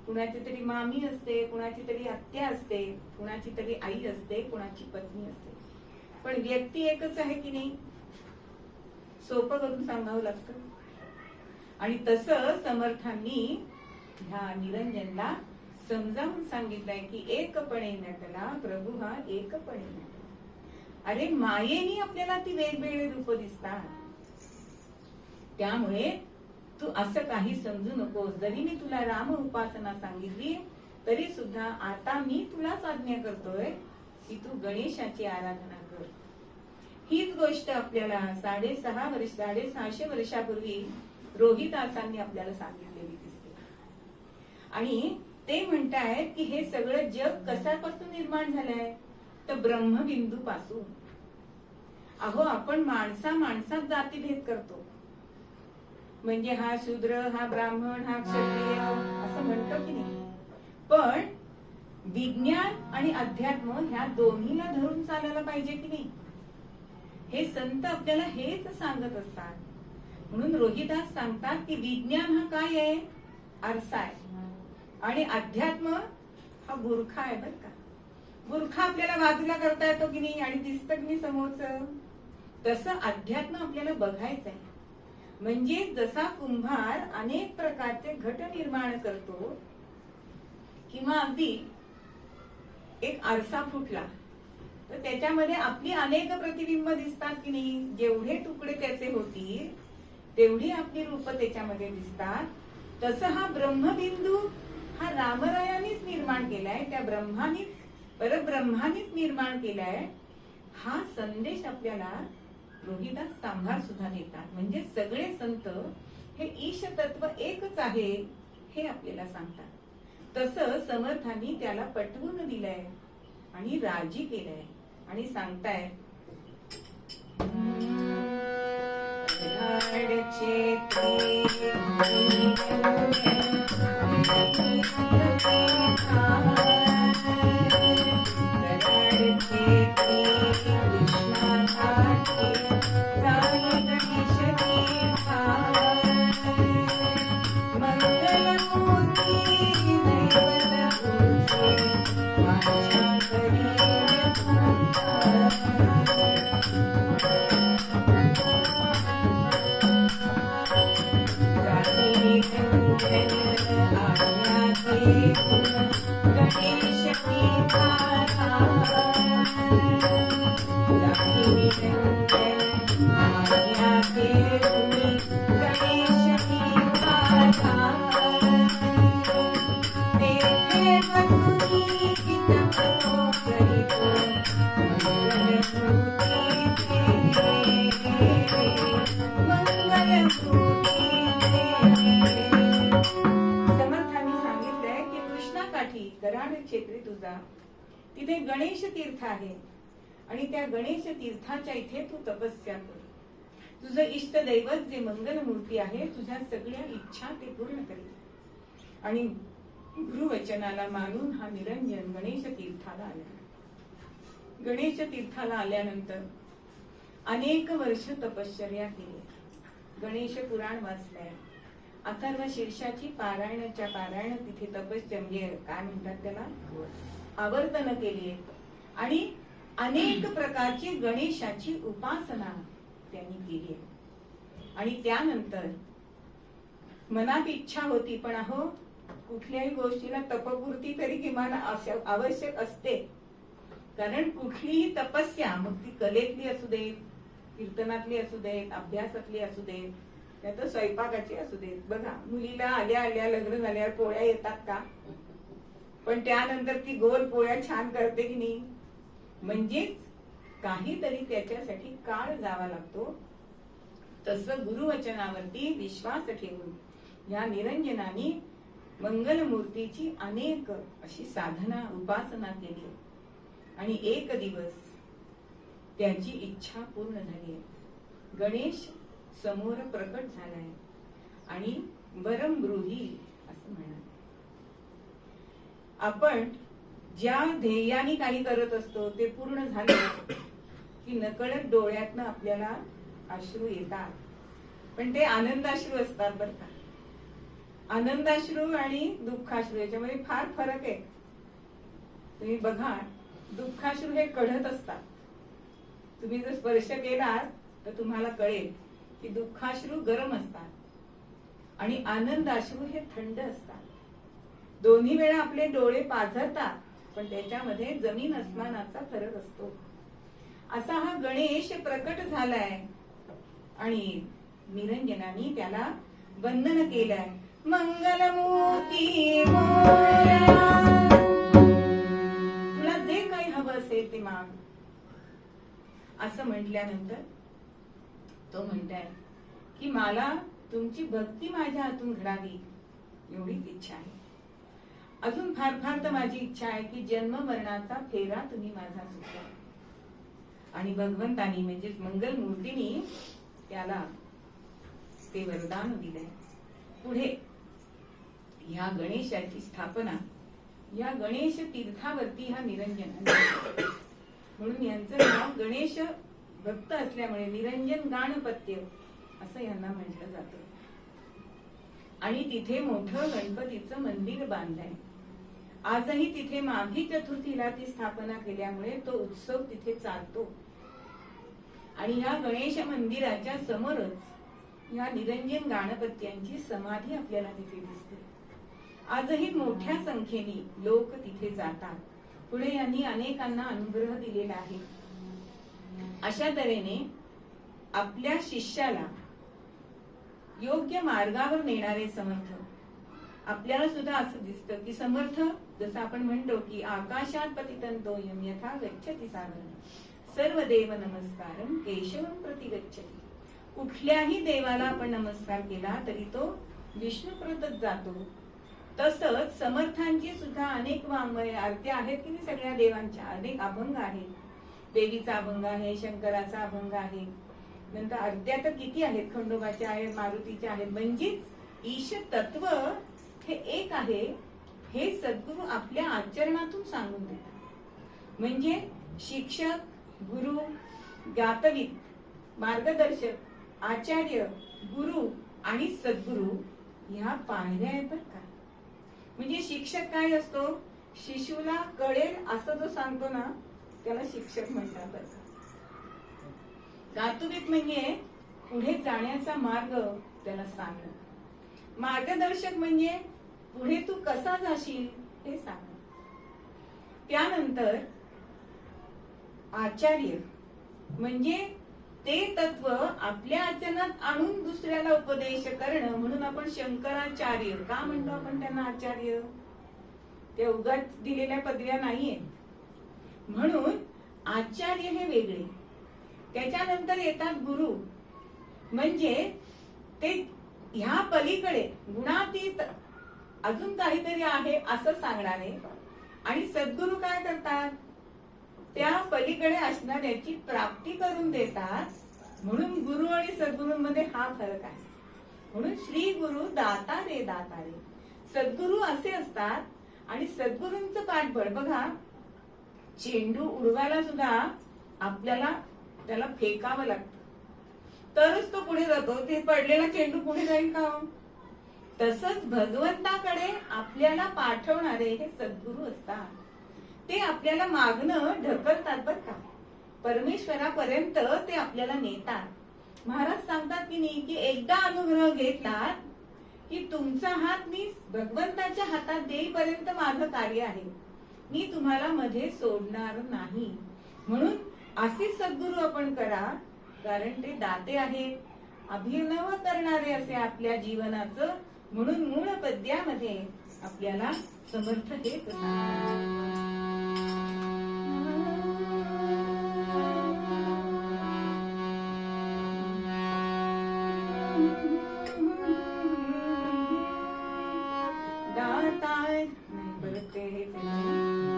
Speaker 1: कुणाची तरी मामी असते कुणाची तरी आत्या असते कुणाची तरी आई असते कुणाची पत्नी असते पण व्यक्ती एकच आहे की नाही. सोपं करून सांगावं लागतं. आणि तसं समर्थांनी ह्या निरंजनला समजावून सांगितलंय की एकपणे नटला प्रभू हा एकपणे नटला. अरे मायेनी आपल्याला ती वेगवेगळे रूप दिसतात. त्यामुळे तू असं काही समजू नकोस. जरी मी तुला राम उपासना सांगितली तरी सुद्धा आता मी तुलाच आज्ञा करतोय की तू गणेशाची आराधना कर. हीच गोष्ट आपल्याला 650 वर्षापूर्वी रोहिदासांनी आपल्याला सांगितलेली दिसते. आणि ते म्हणतायत की हे सगळं जग कशापासून निर्माण झालंय तर ब्रह्मबिंदू पासून. अहो आपण माणसात जातीभेद करतो. म्हणजे हा शूद्र हा ब्राह्मण हा क्षत्रिय असं म्हणतो की नाही. पण विज्ञान आणि अध्यात्म ह्या दोन्हीला धरून चालायला पाहिजे की नाही. हे संत आपल्याला हेच सांगत असतात. म्हणून रोहिदास सांगतात की विज्ञान हा काय आहे आरसा आहे आणि अध्यात्म हा बुरखा आहे. बर का बुरखा आपल्याला बाजूला करता येतो की नाही आणि दिसतं की नाही समोरचं. तसं अध्यात्म आपल्याला बघायचं आहे. म्हणजे जसा कुंभार अनेक प्रकारचे घट निर्माण करतो किंवा अगदी एक आरसा फुटला तर त्याच्यामध्ये आपली अनेक प्रतिबिंब दिसतात की नाही. जेवढे तुकडे त्याचे होतील तेवढी आपली रूप त्याच्यामध्ये दिसतात. तसं हा ब्रह्मबिंदू हा रामरायानेच निर्माण केलाय. त्या ब्रह्मानीच परब्रह्मानीच निर्माण केलाय. हा संदेश आपल्याला रोहिदास सांभार सुद्धा देतात. म्हणजे सगळे संत हे ईश तत्व एकच आहे हे आपल्याला सांगतात. तसं समर्थांनी त्याला पटवून दिलंय आणि राजी केलंय. आणि सांगताय समर्थांनी सांगितलंय की कृष्णाकाठी कराड क्षेत्री तुझा तिथे गणेश तीर्थ आहे आणि त्या गणेश तीर्थाच्या इथे तू तपस्या कर. तुझं इष्ट दैवत जे मंगल मूर्ती आहे तुझ्या सगळ्या इच्छा ते पूर्ण करेल. आणि गुरुवचनाला मानून हा निरंजन गणेश तीर्थाला आला. गणेश तीर्थाला आल्यानंतर अनेक वर्ष तपश्चर्या केली. गणेश पुराण वाचलंय, अथर्व शीर्षाची पारायण तिथे तपश्चर्या म्हणजे काय म्हणतात त्याला आवर्तन केली आणि अनेक प्रकारची गणेशाची उपासना त्यांनी केली. आणि त्यानंतर मनात इच्छा होती, पण अहो कुठल्याही गोष्टीला तपपूर्ती तरी किमान आवश्यक असते. कारण कुठलीही तपस्या मग ती कलेतली असू देत, कीर्तनातली असू देत, अभ्यासातली असू देत, नाहीतर स्वयंपाकाची असू देत. बघा मुलीला आल्या आल्या लग्न झाल्यावर पोळ्या येतात का? पण त्यानंतर ती गोल पोळ्या छान करते की नाही? म्हणजेच काहीतरी त्याच्यासाठी काळ जावा लागतो. तसं गुरुवचनावरती विश्वास ठेवून या निरंजनाने मंगलमूर्तीची अनेक अशी साधना उपासना केली आणि एक दिवस त्याची इच्छा पूर्ण झाली. गणेश समोर प्रकट झालाय आणि वरम ब्रूही असं म्हणाले. आपण ज्या ध्येयाने काही करत असतो ते पूर्ण झालं की नकळत डोळ्यातनं आपल्याला अश्रू येतात, पण ते आनंदाश्रू असतात बरं का. आनंदाश्रू आणि दुःखाश्रू याच्यामध्ये फार फरक आहे. तुम्ही बघा, दुःखाश्रू हे कढत असतात. तुम्ही जर स्पर्श केलात तर तुम्हाला कळेल की दुःखाश्रू गरम असतात आणि आनंदाश्रू हे थंड असतात. दोन्ही वेळा आपले डोळे पाझरतात, पण त्याच्यामध्ये जमीन अस्मानाचा फरक असतो. असा हा गणेश प्रकट झालाय आणि निरंजनाने त्याला वंदन केलंय. मंगलमूर्ती मोरया, तुला जे काही हवं असेल ते माग. असं म्हटल्यानंतर तो म्हणताय की मला तुमची भक्ती माझ्या हातून घडावी एवढीच इच्छा आहे. अजून फार फार तर माझी इच्छा आहे की जन्म मरणाचा फेरा तुम्ही माझा चुकवा. आणि भगवंतानी म्हणजेच मंगल मूर्तीनी त्याला ते वरदान दिलंय. पुढे ह्या गणेशाची स्थापना या गणेश तीर्थावरती हा निरंजन, म्हणून यांचं नाव गणेश भक्त असल्यामुळे निरंजन गाणपत्य असं यांना म्हटलं जातं. आणि तिथे मोठं गणपतीचं मंदिर बांधलंय. आजही तिथे माघी चतुर्थीला ती स्थापना केल्यामुळे तो उत्सव तिथे चालतो. आणि ह्या गणेश मंदिराच्या समोरच या निरंजन गणपत्यांची समाधी आपल्याला तिथे दिसते. आजही मोठ्या संख्येने लोक तिथे जातात. पुढे यांनी अनेकांना अनुग्रह दिलेला आहे. अशा तऱ्हेने आपल्या शिष्याला योग्य मार्गावर नेणारे समर्थ. आपल्याला सुद्धा असं दिसतं की समर्थ, जसं आपण म्हणतो की आकाशात पतितंतोयम यथा गच्छति सागरं, सर्व देव नमस्कारम केशवं प्रति गच्छति. कुठल्याही देवाला आपण नमस्कार केला तरी तो विष्णूप्रतच जातो. तसंच समर्थांची सुद्धा अनेक वाङ्मय आरत्या आहेत की सगळ्या देवांच्या, अनेक अभंग आहेत. देवीचा अभंग आहे, शंकराचा अभंग आहे, नंतर अर्ध्या तर किती आहेत, खंडोबाच्या आहेत, मारुतीच्या आहेत. म्हणजेच ईश तत्व हे एक आहे हे सद्गुरू आपल्या आचरणातून सांगून देतात. म्हणजे शिक्षक, गुरु, ज्ञातविद, मार्गदर्शक, आचार्य, गुरु आणि सद्गुरू ह्या पायऱ्या आहेत बरं का. म्हणजे शिक्षक काय असतो, शिशूला कळेल असं जो सांगतो ना त्याला शिक्षक म्हणतात बरं का. ज्ञातविद म्हणजे पुढे जाण्याचा मार्ग त्याला सांगणं. मार्गदर्शक म्हणजे पुढे तू कसा जाशील हे सांगणं. त्यानंतर आचार्य म्हणजे ते तत्व आपल्या आचरणात आणून दुसऱ्याला उपदेश करणं. म्हणून आपण शंकराचार्य का म्हणतो आपण त्यांना आचार्य, ते उगाच दिलेल्या पदव्या नाहीये. म्हणून आचार्य हे वेगळे. त्याच्यानंतर येतात गुरु म्हणजे ते ह्या पलीकडे गुणातीत अजून काहीतरी आहे असं सांगणारे. आणि सद्गुरू काय करतात, त्या पलीकडे असणाऱ्याची प्राप्ती करून देतात. म्हणून गुरु आणि सद्गुरूंमध्ये हा फरक आहे. म्हणून श्री गुरु दाता रे दातारे. सद्गुरू असे असतात आणि सद्गुरूंचं पाठबळ बघा, चेंडू उडवायला सुद्धा आपल्याला त्याला फेकावं लागतं तरच तो पुढे जातो. ते पडलेला चेंडू पुढे जाईल का? तसंच भगवंताकडे आपल्याला पाठवणारे हे सद्गुरू असतात. ते आपल्याला मागणं ढकलतात बरं का, परमेश्वरापर्यंत ते आपल्याला नेतात. महाराज सांगतात की नाही की एकदा अनुग्रह घेतला की तुमचा हात मी भगवंताच्या हातात देईपर्यंत माझं कार्य आहे, मी तुम्हाला मध्ये सोडणार नाही. म्हणून असे सद्गुरू आपण करा, कारण ते दाते आहेत, अभिनव करणारे असे आपल्या जीवनाचं. म्हणून मूळ पद्यामध्ये आपल्याला समर्थ हेच दाता नाही परत ते हेच आहे.